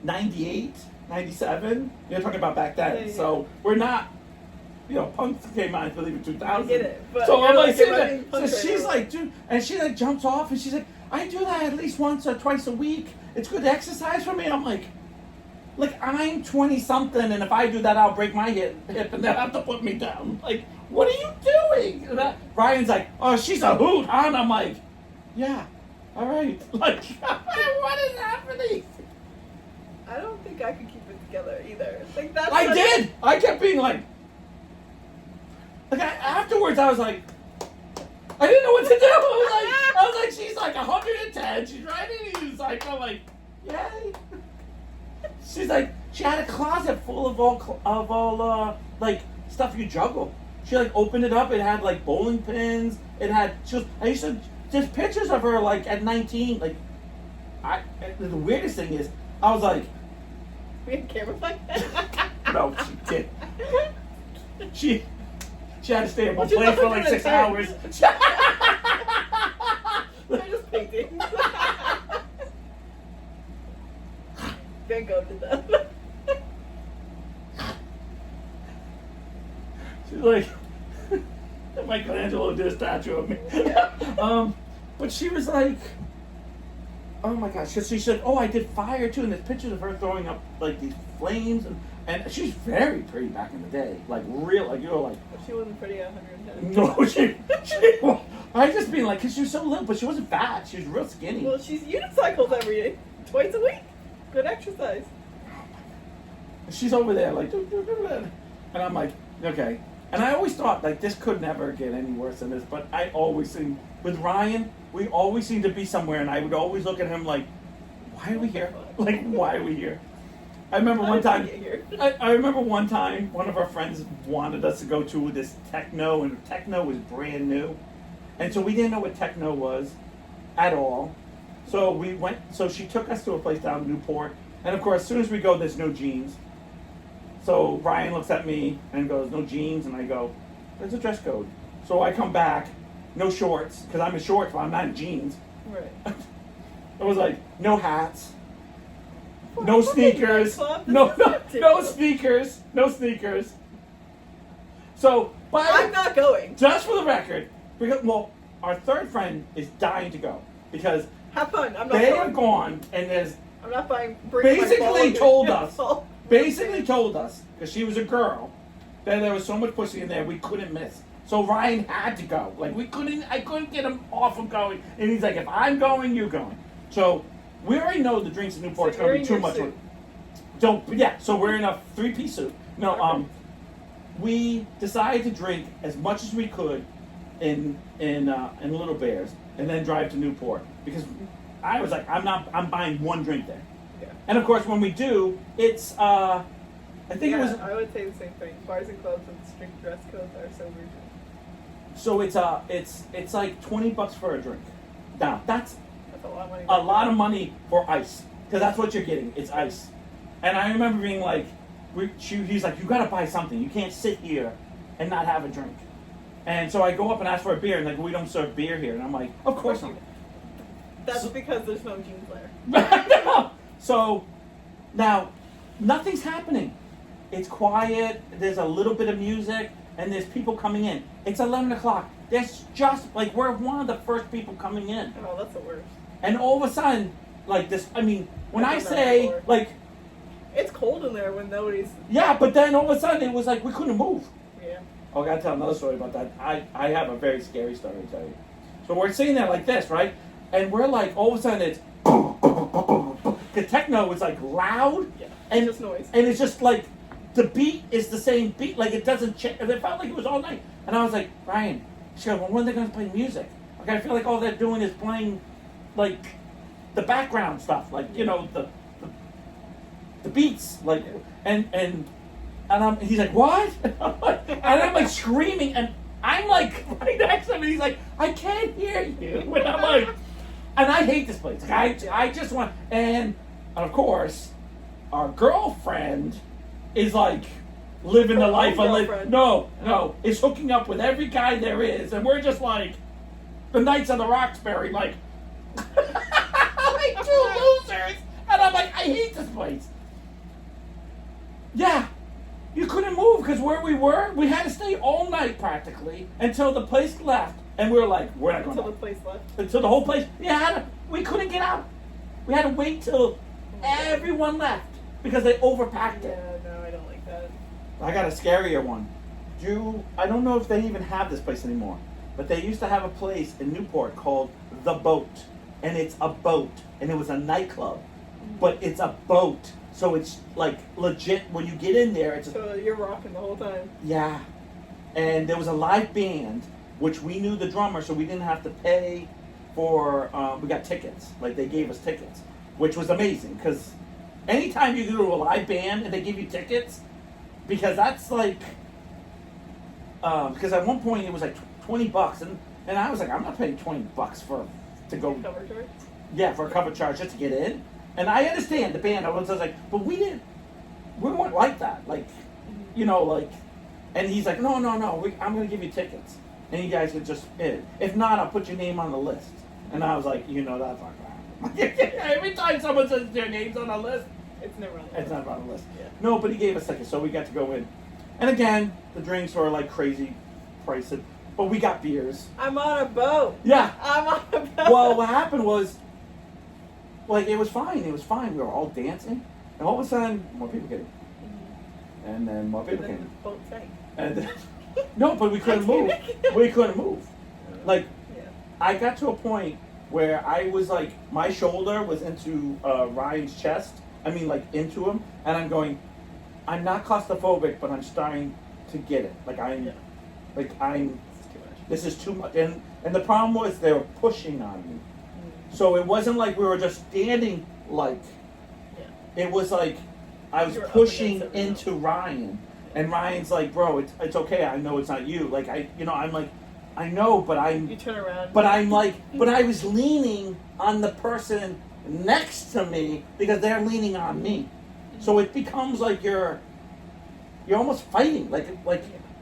98, 97. You're talking about back then. Yeah. So we're not, you know, Punk came out, I believe, in 2000. I get it. But so I'm like, sitting there, there. So she's like, dude, and she like jumps off, and she's like, I do that at least once or twice a week. It's good exercise for me. I'm like I'm 20-something, and if I do that, I'll break my hip, and they'll have to put me down. Like, what are you doing? And Ryan's like, oh, she's a hoot, huh? And I'm like, yeah, all right. Like, what is happening? I don't think I could keep it together either. Like that's. I did. I kept being like afterwards, I was like, I didn't know what to do. I was like, she's like 110. She's riding a unicycle. I'm like, yay. She's like, she had a closet full of all like stuff you juggle. She like opened it up. It had like bowling pins. It had. There's pictures of her like at 19. Like, the weirdest thing is, I was like, we had camera flight. no, she did. She had to stay at one Which is place for like 6 110. hours. They're just paintings. Van Gogh did that. She's like, Michelangelo did a statue of me. But she was like, oh my gosh. She said, oh, I did fire too. And there's pictures of her throwing up like these flames. And she's very pretty back in the day. Like real, like you're like. But she wasn't pretty at 110. No, she I just mean like, because she was so little, but she wasn't fat. She was real skinny. Well, she's unicycles every day. Twice a week. Good exercise. She's over there like, and I'm like, okay. And I always thought like this could never get any worse than this, but I always seem with Ryan, we always seem to be somewhere, and I would always look at him like, why are we here? Like, why are we here? I remember one time. I remember one time one of our friends wanted us to go to this techno, and techno was brand new, and so we didn't know what techno was at all. So we went. So she took us to a place down in Newport, and of course, as soon as we go, there's no jeans. So Ryan looks at me and goes, no jeans, and I go, there's a dress code. So I come back, no shorts, because I'm in shorts, but I'm not in jeans. Right. I was like, no hats, no sneakers, no sneakers, no sneakers. So, but I'm not going. just for the record, because our third friend is dying to go because Have fun. I'm not they going. have gone and there's I'm not buying. basically told us because she was a girl that there was so much pussy in there we couldn't miss. So Ryan had to go. Like I couldn't get him off of going. And he's like, if I'm going, you're going. So we already know the drinks in Newport is going to be too much. So we're in a 3-piece suit. No, we decided to drink as much as we could in Little Bears and then drive to Newport because I was like, I'm buying one drink there. Yeah. And of course, when we do, it's I think it was. I would say the same thing. Bars and clubs with strict dress codes are so weird. So it's like $20 for a drink. Now that's a lot of money. A lot of money for ice because that's what you're getting. It's ice. And I remember being like, he's like, you got to buy something. You can't sit here and not have a drink. And so I go up and ask for a beer, and like, we don't serve beer here. And I'm like, of course not. That's because there's no jeans there. No. So now nothing's happening. It's quiet. There's a little bit of music, and there's people coming in. It's 11 o'clock. There's just like we're one of the first people coming in. Oh, that's the worst. And all of a sudden, like this. I mean, when I say like, it's cold in there when nobody's. Yeah, but then all of a sudden it was like we couldn't move. Yeah. Oh, I gotta tell another story about that. I have a very scary story to tell you. So we're sitting there like this, right? And we're like, all of a sudden it's the techno is like loud. Yeah. And just noise. And it's just like the beat is the same beat. Like it doesn't change. And it felt like it was all night. And I was like, Ryan, she goes, well, when are they gonna play music? Like I feel like all they're doing is playing like the background stuff, like you know the beats, like and he's like, what? And I'm like screaming, and I'm like right next to him, and he's like, I can't hear you. And I'm like, and I hate this place. Like, I just want, and of course, our girlfriend is like living the life of no, is hooking up with every guy there is, and we're just like the Knights of the Roxbury, like like two losers, and I'm like, I hate this place. Yeah. You couldn't move because where we were, we had to stay all night practically until the place left, and we were like, "We're not going." Until the place left. Until the whole place. Yeah, we couldn't get out. We had to wait till everyone left because they overpacked it. Yeah, no, I don't like that. I got a scarier one. I don't know if they even have this place anymore, but they used to have a place in Newport called The Boat, and it's a boat, and it was a nightclub, but it's a boat. So it's like legit when you get in there. So you're rocking the whole time. Yeah, and there was a live band, which we knew the drummer, so we didn't have to pay for. We got tickets, like they gave us tickets, which was amazing because anytime you go to a live band and they give you tickets, because that's like, because at one point it was like $20, and I was like, I'm not paying $20 to go. Cover charge? Yeah, for a cover charge just to get in. And I understand the band. I was like, but we weren't like that. Like, you know, like, and he's like, no, I'm going to give you tickets. And you guys can just in. If not, I'll put your name on the list. And I was like, that's not going to happen. Every time someone says their name's on the list, It's never on the list. it's not on the list. Yeah. No, but he gave us tickets, so we got to go in. And again, the drinks were like crazy pricey, but we got beers. I'm on a boat. Yeah. I'm on a boat. Well, what happened was, like, it was fine. We were all dancing, and all of a sudden, more people came. And then more people And then came. the boat sank. And then, no, but we couldn't move. We couldn't move. Like, Yeah. I got to a point where I was like, my shoulder was into Ryan's chest. I mean, like, into him. And I'm going, I'm not claustrophobic, but I'm starting to get it. Like, Yeah. I'm, It's too much. this is too much. And the problem was they were pushing on me. So it wasn't like we were just standing, like, Yeah. it was like I was You were up pushing against everyone into Ryan. And Ryan's like, bro, it's okay. I know it's not you. Like, I'm like, I know, but You turn around. but I'm like, but I was leaning on the person next to me because they're leaning on me. So it becomes like you're almost fighting. Like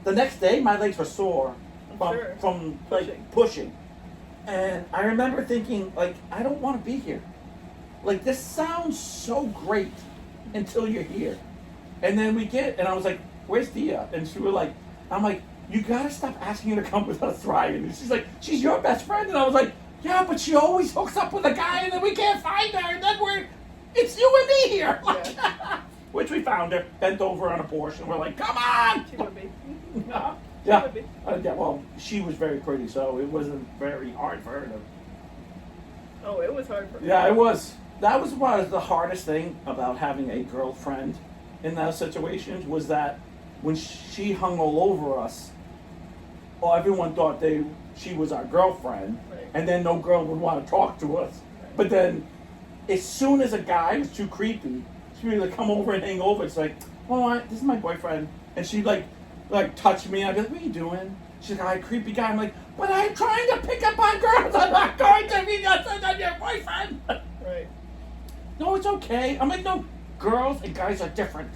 the next day, my legs were sore from like pushing. And I remember thinking, like, I don't want to be here. Like, this sounds so great until you're here. And then and I was like, where's Dia? And she was like, I'm like, you gotta stop asking her to come with us, Ryan. And she's like, she's your best friend. And I was like, yeah, but she always hooks up with a guy and then we can't find her. And then it's you and me here. Like, which we found her, bent over on a Porsche. And we're like, come on. She would be. Yeah. She would be. Yeah, well, she was very pretty, so it wasn't very hard for her to. Oh, it was hard for her. Yeah, it was. That was the hardest thing about having a girlfriend in those situations was that when she hung all over us, well, everyone thought she was our girlfriend, Right. and then no girl would want to talk to us. Right. But then, as soon as a guy was too creepy, she would like come over and hang over. It's like, oh, this is my boyfriend, and she'd like touch me. I'd be like, what are you doing? She's like, creepy guy. I'm like, but I'm trying to pick up on girls. I'm not going to be I'm your boyfriend. Right. No, it's okay. I'm like, no, girls and guys are different.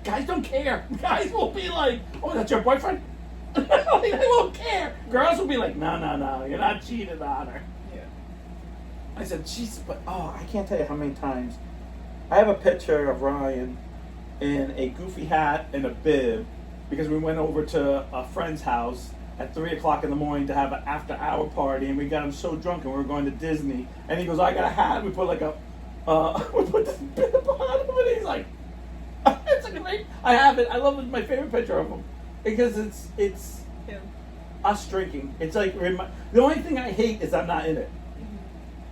Guys don't care. Guys will be like, oh, that's your boyfriend? They won't care. Girls will be like, no, you're not cheating on her. Yeah. I said, jeez, but I can't tell you how many times. I have a picture of Ryan in a goofy hat and a bib because we went over to a friend's house at 3 o'clock in the morning to have an after-hour party, and we got him so drunk, and we were going to Disney. And he goes, I got a hat. We put like we put this bib on him, and he's like, it's like great. I have it. I love it. It's my favorite picture of him because it's Him. us drinking. It's like the only thing I hate is I'm not in it.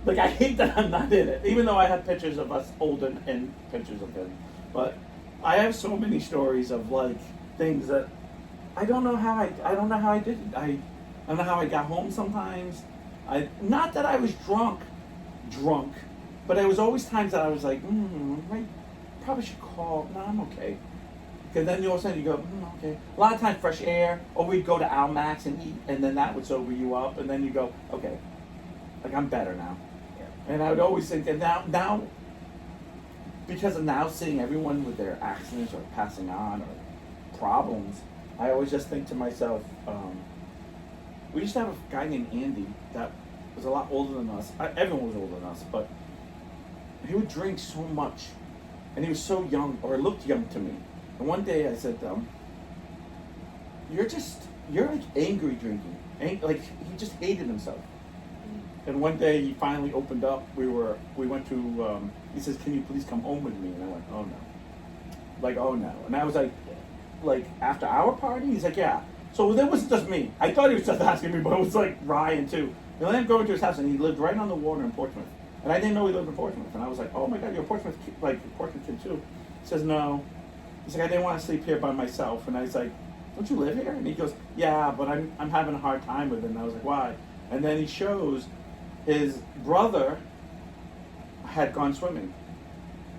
Like, I hate that I'm not in it, even though I have pictures of us older and pictures of him. But I have so many stories of like things that I don't know how I did it. I don't know how I got home sometimes. Not that I was drunk, but there was always times that I was like, I probably should call. No, I'm okay. Because then all of a sudden you go, okay. A lot of times fresh air, or we'd go to Almax and eat, and then that would sober you up, and then you go, okay, like I'm better now. Yeah. And I would always think that now, because of now seeing everyone with their accidents or passing on or problems, I always just think to myself, we used to have a guy named Andy that was a lot older than us. Everyone was older than us, but he would drink so much, and he was so young, or looked young to me. And one day I said, you're like angry drinking. Like, he just hated himself. And one day he finally opened up. We went to, he says, can you please come home with me? And I went, oh no. Like, oh no. And I was like after our party? He's like, yeah. So that wasn't just me. I thought he was just asking me, but it was like Ryan too. And then I'm going to his house, and he lived right on the water in Portsmouth. And I didn't know he lived in Portsmouth. And I was like, oh my God, you're a Portsmouth kid too. He says, no. He's like, I didn't want to sleep here by myself. And I was like, don't you live here? And he goes, yeah, but I'm having a hard time with it. And I was like, why? And then he shows his brother had gone swimming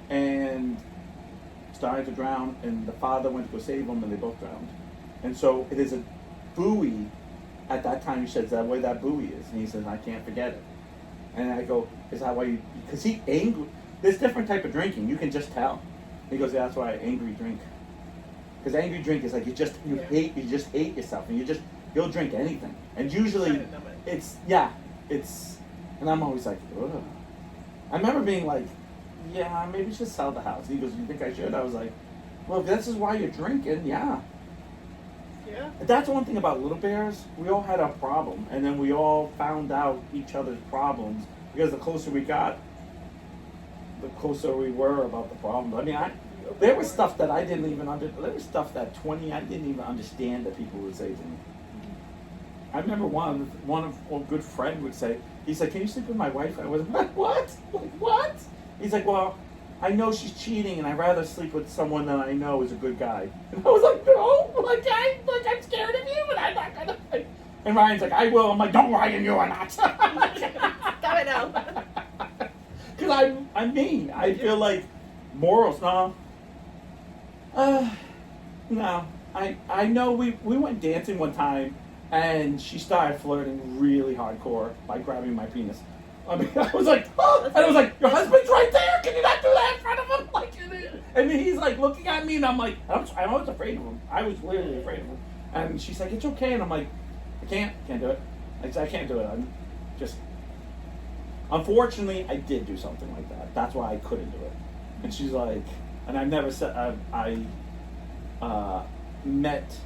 and started to drown, and the father went to go save him, and they both drowned. And so it is a buoy. At that time, he says, that way that buoy is. And he says, I can't forget it. And I go, is that why you, because he angry, there's different type of drinking, you can just tell. He goes, yeah, that's why I angry drink. Because angry drink is like you just hate yourself, and you'll drink anything. And usually and I'm always like, ugh. I remember being like, yeah, maybe you should sell the house. He goes, you think I should? I was like, well, if this is why you're drinking, yeah. Yeah. That's one thing about Little Bears. We all had our problem, and then we all found out each other's problems, because the closer we got, the closer we were about the problems. I mean, there was stuff that I didn't even there was stuff that I didn't even understand that people would say to me. I remember one of a good friend would say, he said, "Can you sleep with my wife?" I was like, "What? Like what?" He's like, "Well, I know she's cheating, and I'd rather sleep with someone that I know is a good guy." And I was like, "No, I'm scared of you, and I'm not gonna." And Ryan's like, "I will." I'm like, "Don't Ryan, you are not." Stop it now. Because I'm mean. I feel like morals. No. No. I know we went dancing one time, and she started flirting really hardcore by grabbing my penis. I mean, I was like, oh, and I was like, your husband's right there. Can you not do that in front of him? Like, and he's like looking at me, and I'm like, I was afraid of him. I was literally afraid of him. And she's like, it's okay, and I'm like, I can't do it. I can't do it. I'm just. Unfortunately, I did do something like that. That's why I couldn't do it. And she's like, and I've never said I met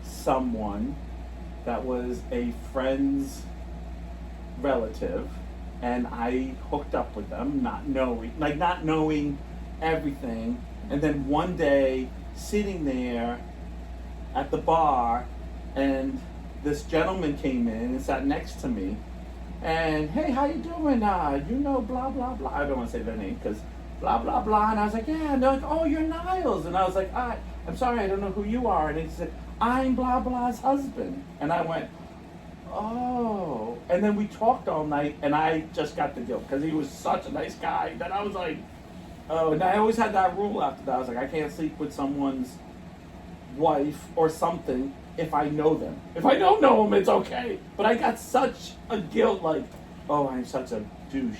someone that was a friend's relative, and I hooked up with them, not knowing everything. And then one day, sitting there at the bar, and this gentleman came in and sat next to me, and, hey, how you doing? Blah, blah, blah. I don't want to say their name, because blah, blah, blah. And I was like, yeah. And they're like, oh, you're Niles. And I was like, I'm sorry, I don't know who you are. And he said, I'm blah, blah's husband. And I went, oh. And then we talked all night, and I just got the guilt, because he was such a nice guy that I was like, oh. And I always had that rule after that. I was like, I can't sleep with someone's wife or something if I know them. If I don't know them, it's okay. But I got such a guilt, like, oh, I'm such a douche.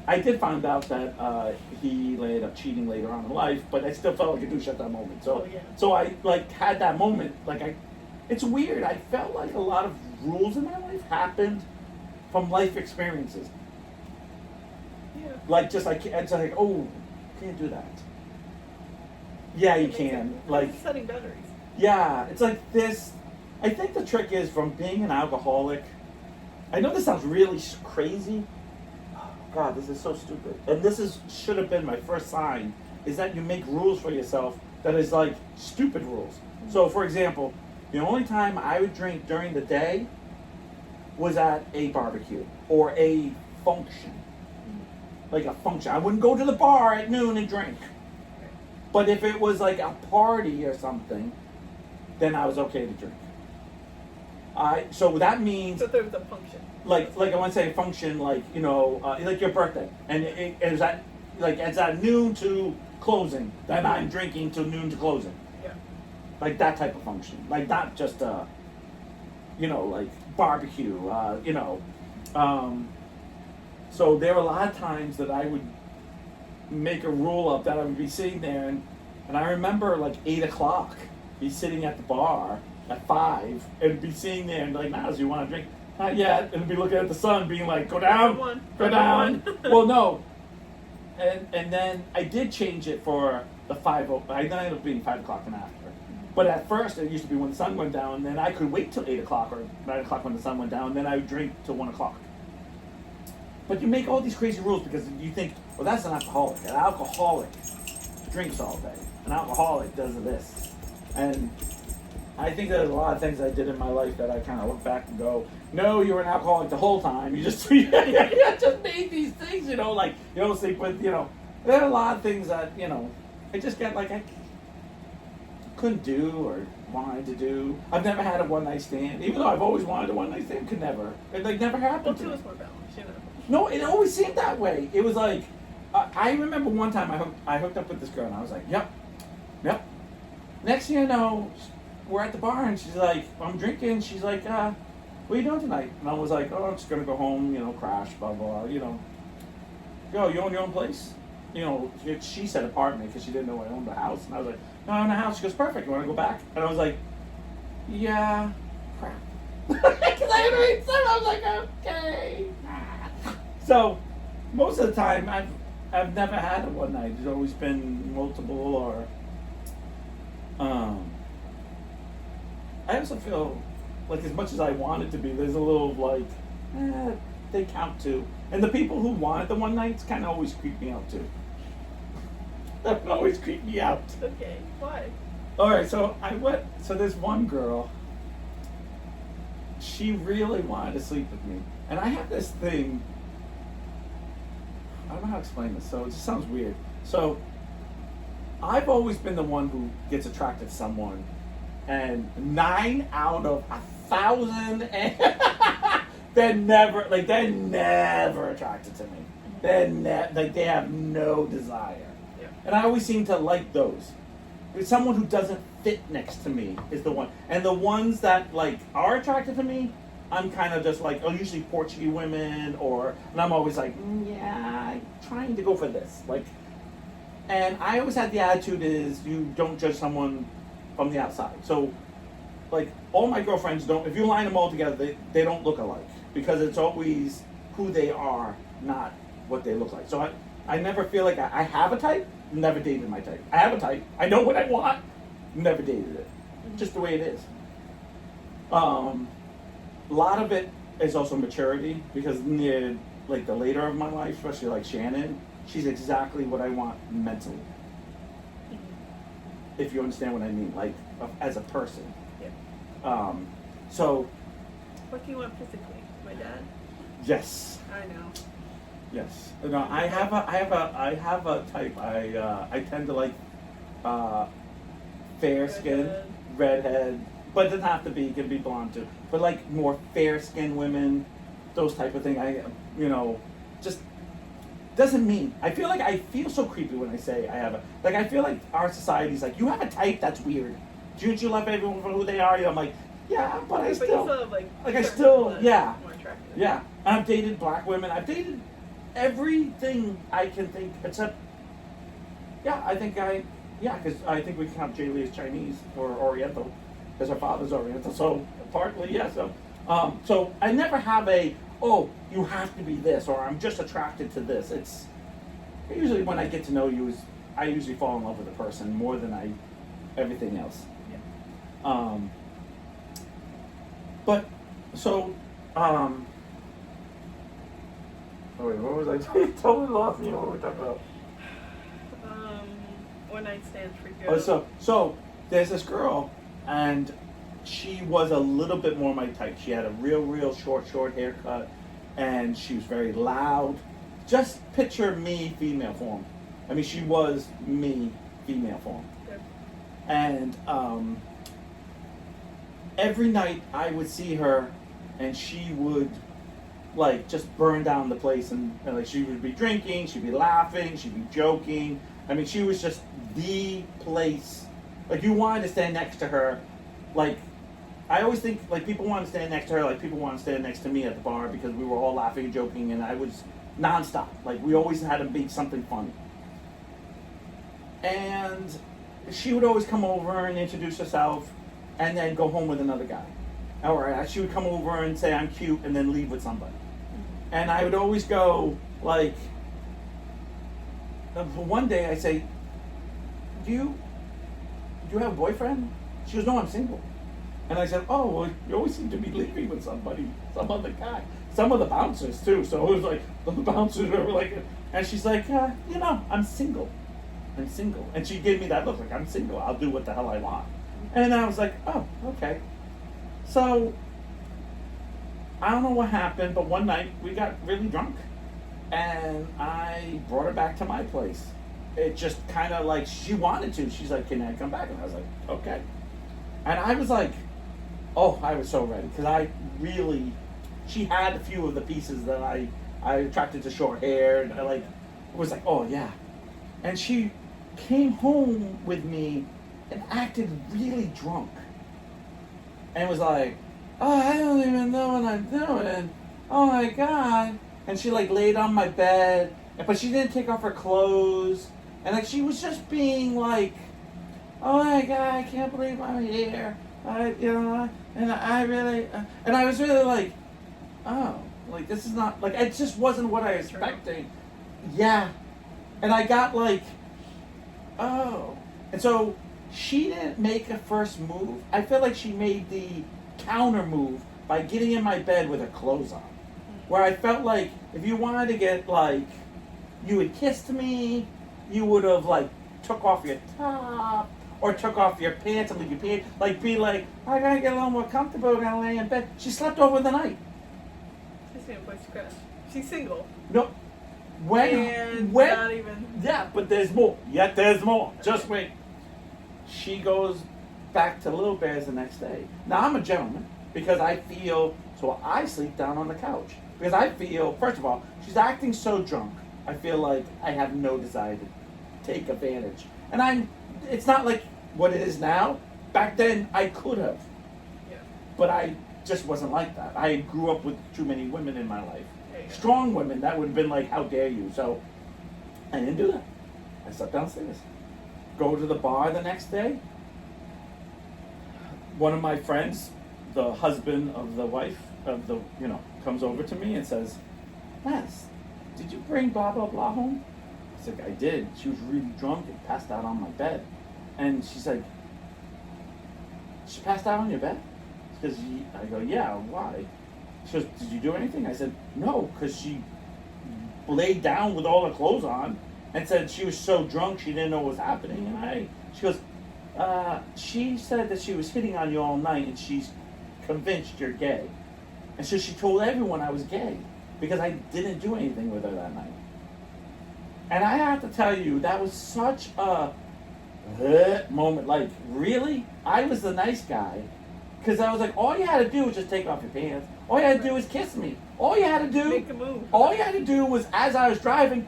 I did find out that he ended up cheating later on in life, but I still felt like a douche at that moment. So I had that moment. It's weird. I felt like a lot of rules in my life happened from life experiences. Yeah. It's like, oh, can't do that. Yeah, you can. Setting boundaries. Yeah, it's like this. I think the trick is from being an alcoholic. I know this sounds really crazy. Oh, God, this is so stupid. And should have been my first sign, is that you make rules for yourself that is like stupid rules. So, for example, the only time I would drink during the day was at a barbecue or a function. Like a function. I wouldn't go to the bar at noon and drink. But if it was like a party or something, then I was okay to drink. So that means. So there was a function. Like I want to say a function, like your birthday, and it was at it's at noon to closing. Then I'm drinking till noon to closing. Yeah. Like that type of function, like not just barbecue. So there were a lot of times that I would make a rule up that I would be sitting there, and I remember 8:00. Be sitting at the bar at 5 and be sitting there and like, Niles, you want to drink? Not yet. And be looking at the sun, being like, go down, go down. Well, no. And then I did change it for the 5. I ended up being 5:00 and after. But at first, it used to be when the sun went down, and then I could wait till 8:00 or 9:00 when the sun went down, and then I would drink till 1:00. But you make all these crazy rules because you think, well, that's an alcoholic. An alcoholic drinks all day. An alcoholic does this. And I think there's a lot of things I did in my life that I kind of look back and go, no, you were an alcoholic the whole time. You just just made these things, you don't sleep with, there are a lot of things that, I just get I couldn't do or wanted to do. I've never had a one-night stand. Even though I've always wanted a one-night stand, could never. It never happened to me. Well, two is more balanced, No, it always seemed that way. It was like, I remember one time I hooked up with this girl, and I was like, yep. Next thing you know, we're at the bar, and she's like, I'm drinking. She's like, what are you doing tonight? And I was like, oh, I'm just going to go home, crash, blah, blah, blah, Yo, you own your own place? you know, she said apartment because she didn't know I owned a house. And I was like, no, I own a house. She goes, perfect. You want to go back? And I was like, yeah, crap. Because I had already said, I was like, okay. So, most of the time, I've never had a one night. It's always been multiple or, I also feel like as much as I want it to be, there's a little like, they count too. And the people who wanted the one nights kind of always creep me out too. That would always creep me out. Okay, why? All right, so so there's one girl, she really wanted to sleep with me. And I have this thing, I don't know how to explain this, so it just sounds weird. So, I've always been the one who gets attracted to someone, and 9 out of 1,000, they're never attracted to me. They have no desire. Yeah. And I always seem to like those. Someone who doesn't fit next to me is the one. And the ones that like are attracted to me, I'm kind of just like, usually Portuguese women, and I'm always like, yeah, I'm trying to go for this. Like, and I always had the attitude is you don't judge someone from the outside. So, like, all my girlfriends don't, if you line them all together, they don't look alike. Because it's always who they are, not what they look like. So I never feel like I have a type, never dated my type. I have a type, I know what I want, never dated it. Just the way it is. A lot of it is also maturity, because near like the later of my life, especially like Shannon, she's exactly what I want mentally. If you understand what I mean, like as a person. Yeah. So. What do you want physically? My dad? Yes. I know. Yes. No, I have a type. I tend to like fair skin, redhead, but it doesn't have to be. It can be blonde too. But like more fair skinned women, those type of thing. Just doesn't mean. I feel so creepy when I say I have a. Like I feel like our society's like, you have a type, that's weird. Don't you love everyone for who they are? I'm like, yeah, but I still. But you still have like I still, yeah. More attractive. Yeah. I've dated black women. I've dated everything I can think except. Yeah, because I think we count Jay Lee as Chinese or Oriental, because her father's Oriental. So partly, yeah. So I never have you have to be this, or I'm just attracted to this. It's usually when I get to know you, I usually fall in love with a person more than everything else. Yeah. But so oh wait, what was I totally lost me. What were we talking about? One night stands for you. Oh, so there's this girl, and she was a little bit more my type. She had a real short haircut, and she was very loud. Just picture me, female form. I mean, she was me, female form. Okay. And every night I would see her, and she would like just burn down the place, and like she would be drinking, she'd be laughing, she'd be joking. I mean, she was just the place. Like you wanted to stand next to her. Like I always think like people want to stand next to her, like people want to stand next to me at the bar, because we were all laughing and joking, and I was nonstop. Like we always had to be something funny. And she would always come over and introduce herself, and then go home with another guy. Or she would come over and say I'm cute, and then leave with somebody. And I would always go like, one day I say, do you have a boyfriend? She goes, no, I'm single. And I said, oh, well, you always seem to be leaving with somebody, some other guy. Some of the bouncers too, so it was like, the bouncers were like, and she's like, I'm single. I'm single. And she gave me that look, like, I'm single, I'll do what the hell I want. And I was like, oh, okay. So, I don't know what happened, but one night we got really drunk. And I brought her back to my place. It just kind of like, she wanted to. She's like, can I come back? And I was like, okay. And I was like, I was so ready. Because she had a few of the pieces that I attracted to short hair. And I was like, oh yeah. And she came home with me and acted really drunk. And was like, oh, I don't even know what I'm doing. Oh my God. And she like laid on my bed but she didn't take off her clothes, and like she was just being like, "Oh my God, I can't believe I'm here." And I really, and I was really like, "Oh, like this is not like it just wasn't what I was expecting." Yeah, and I got like, "Oh," and so she didn't make a first move. I feel like she made the counter move by getting in my bed with her clothes on. Where I felt like if you wanted to get like, you would kiss me, you would have like took off your top or took off your pants and leave your pants, like be like, I gotta get a little more comfortable, I gotta lay in bed. She slept over the night. She's in a place to crash. She's single. No, when, not even. yeah, but there's more. Yet there's more. Just wait. She goes back to Little Bears the next day. Now I'm a gentleman because I feel, so I sleep down on the couch. Because I feel, first of all, she's acting so drunk. I feel like I have no desire to take advantage. And it's not like what it is now. Back then, I could have. Yeah. But I just wasn't like that. I grew up with too many women in my life. There you go. Strong women, that would have been like, how dare you? So I didn't do that. I slept downstairs. Go to the bar the next day. One of my friends, the husband of the wife of the, comes over to me and says, "Les, did you bring blah blah blah home?" I said, "I did. She was really drunk and passed out on my bed." And she's like, "She passed out on your bed?" Because I go, "Yeah, why?" She goes, "Did you do anything?" I said, "No," because she laid down with all her clothes on and said she was so drunk she didn't know what was happening. And she goes, she said that she was hitting on you all night and she's convinced you're gay. And so she told everyone I was gay because I didn't do anything with her that night. And I have to tell you, that was such a moment. Like, really? I was the nice guy. Because I was like, all you had to do was just take off your pants. All you had to do was kiss me. All you had to do... Make a move. All you had to do was, as I was driving,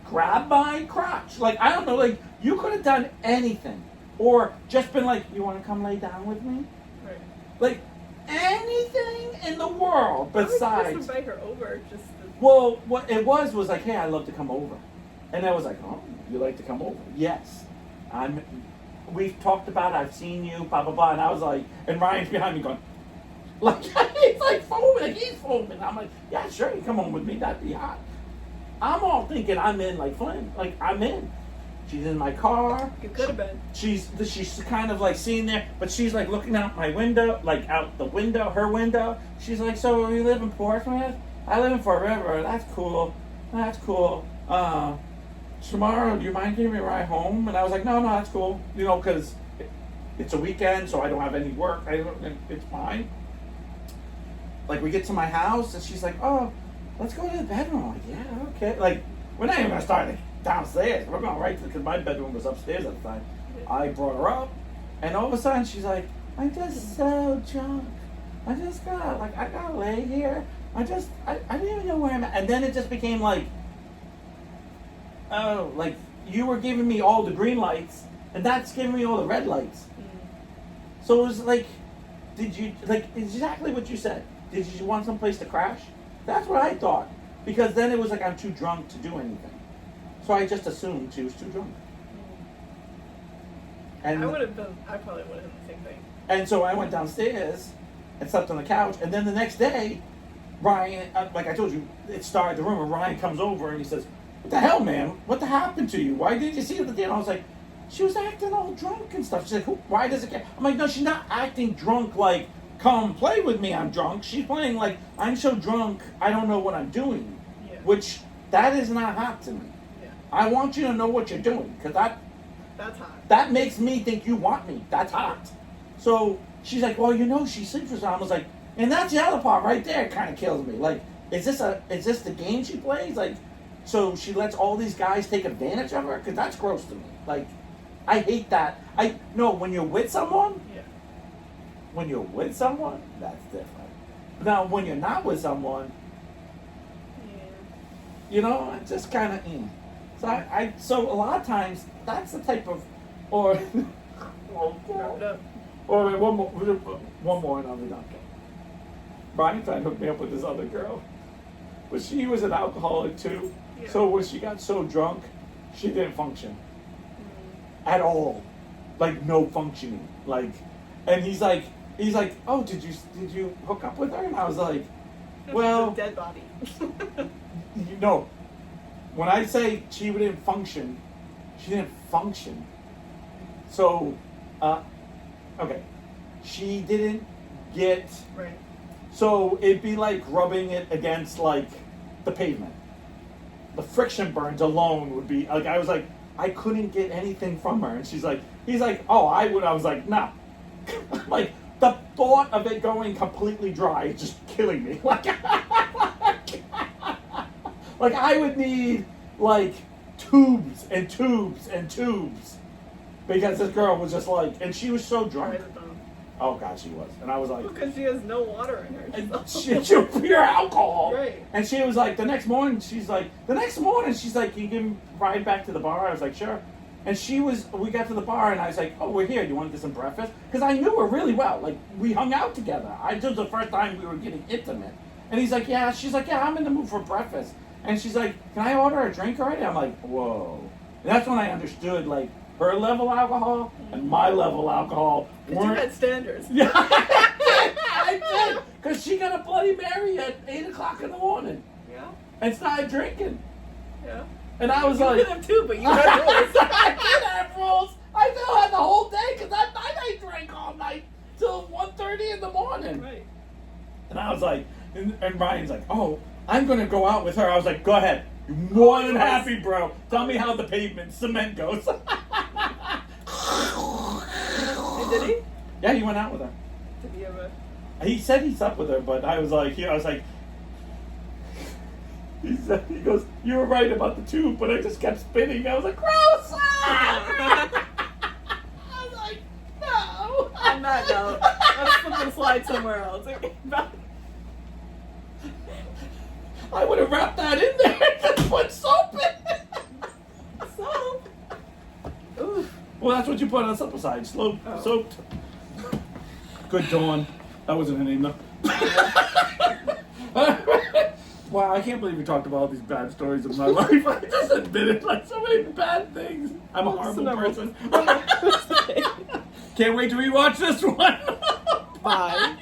grab my crotch. Like, I don't know, like, you could have done anything. Or just been like, "You want to come lay down with me?" Right. Like, anything in the world besides... I would just invite her over. Just to... Well, what it was like, "Hey, I'd love to come over." And I was like, "Oh, you like to come over?" "Yes. We've talked about it, I've seen you, blah, blah, blah." And I was like, and Ryan's behind me going, like, he's like foaming, like he's foaming. I'm like, "Yeah, sure, you come home with me, that'd be hot." I'm all thinking I'm in like Flynn, like I'm in. She's in my car. You could have been. She's kind of like sitting there, but she's like looking out my window, like out the window, her window. She's like, "So you live in Portsmouth?" "I live in Fort River." "That's cool. That's cool. Tomorrow, do you mind giving me a ride home?" And I was like, no, that's cool. Because it's a weekend, so I don't have any work. It's fine. Like, we get to my house, and she's like, "Oh, let's go to the bedroom." I'm like, "Yeah, okay." Like, we're not even going to start like, downstairs. We're going right to, because my bedroom was upstairs at the time. I brought her up, and all of a sudden, she's like, "I'm just so drunk. I gotta lay here. I didn't even know where I'm at." And then it just became like, oh, like, you were giving me all the green lights, and that's giving me all the red lights. So it was like, did you, like, exactly what you said. Did you want someplace to crash? That's what I thought. Because then it was like, I'm too drunk to do anything. So I just assumed she was too drunk. And I probably would have done the same thing. And so I went downstairs and slept on the couch, and then the next day, Ryan, like I told you, it started the rumor. Ryan comes over and he says, "What the hell, man? What happened to you? Why didn't you see her the day?" And I was like, "She was acting all drunk and stuff." She's like, "Why does it care?" I'm like, "No, she's not acting drunk like, come play with me, I'm drunk." She's playing like, I'm so drunk, I don't know what I'm doing. Yeah. Which, that is not hot to me. Yeah. I want you to know what you're doing, because that's hot. that makes me think you want me. That's hot. So she's like, "Well, she sleeps with someone." I was like, and that's the other part right there kind of kills me. Like, is this the game she plays? Like, so she lets all these guys take advantage of her? Because that's gross to me. Like, I hate that. When you're with someone, when you're with someone, that's different. Now, when you're not with someone, it's just kind of, so a lot of times, that's the type of, or one more and I'll be done. Brian tried to hook me up with this other girl, but she was an alcoholic too. Yeah. So when she got so drunk, she didn't function at all, like no functioning. Like, and he's like, oh, did you hook up with her? And I was like, well, She's a dead body. you know, when I say she didn't function, she didn't function. So, okay, she didn't get. Right. So it'd be like rubbing it against like the pavement. The friction burns alone would be like, I was like, I couldn't get anything from her, and he's like, oh, I would. I was like, no. Like the thought of it going completely dry is just killing me. Like, like I would need like tubes and tubes and tubes because this girl was just like, and she was so drunk. Oh God, she was, and I was like, because she has no water in her. and she pure alcohol. Right. And she was like, the next morning, she's like, can you give me a ride back to the bar? I was like, sure. And we got to the bar, and I was like, oh, we're here. Do you want to get some breakfast? Because I knew her really well. Like, we hung out together. It was the first time we were getting intimate. And he's like, yeah. She's like, yeah, I'm in the mood for breakfast. And she's like, can I order a drink already? I'm like, whoa. And that's when I understood, like, her level alcohol and my level alcohol Because you had standards. Yeah, I did. Because she got a Bloody Mary at 8 o'clock in the morning Yeah. and started drinking. Yeah. And I was You like, did them too, but you had rules. I did have rules. I still had the whole day because I drank all night till 1:30 in the morning. Right. And I was like, and Ryan's like, oh, I'm going to go out with her. I was like, go ahead. You're more than happy, bro. Tell me how the pavement cement goes. And did he? Yeah, he went out with her. Did he ever? He said he slept with her, but I was like, he goes, you were right about the tube, but I just kept spinning. I was like, gross! I was like, no. On that note, let's flip and slide somewhere else. I would have wrapped that in there and just put soap in it. Soap? Oof. Well, that's what you put on supper side. Soaked. Good Dawn. That wasn't her name, though. Wow, I can't believe we talked about all these bad stories of my life. I just admitted like so many bad things. I'm a horrible person. Can't wait to rewatch this one. Bye.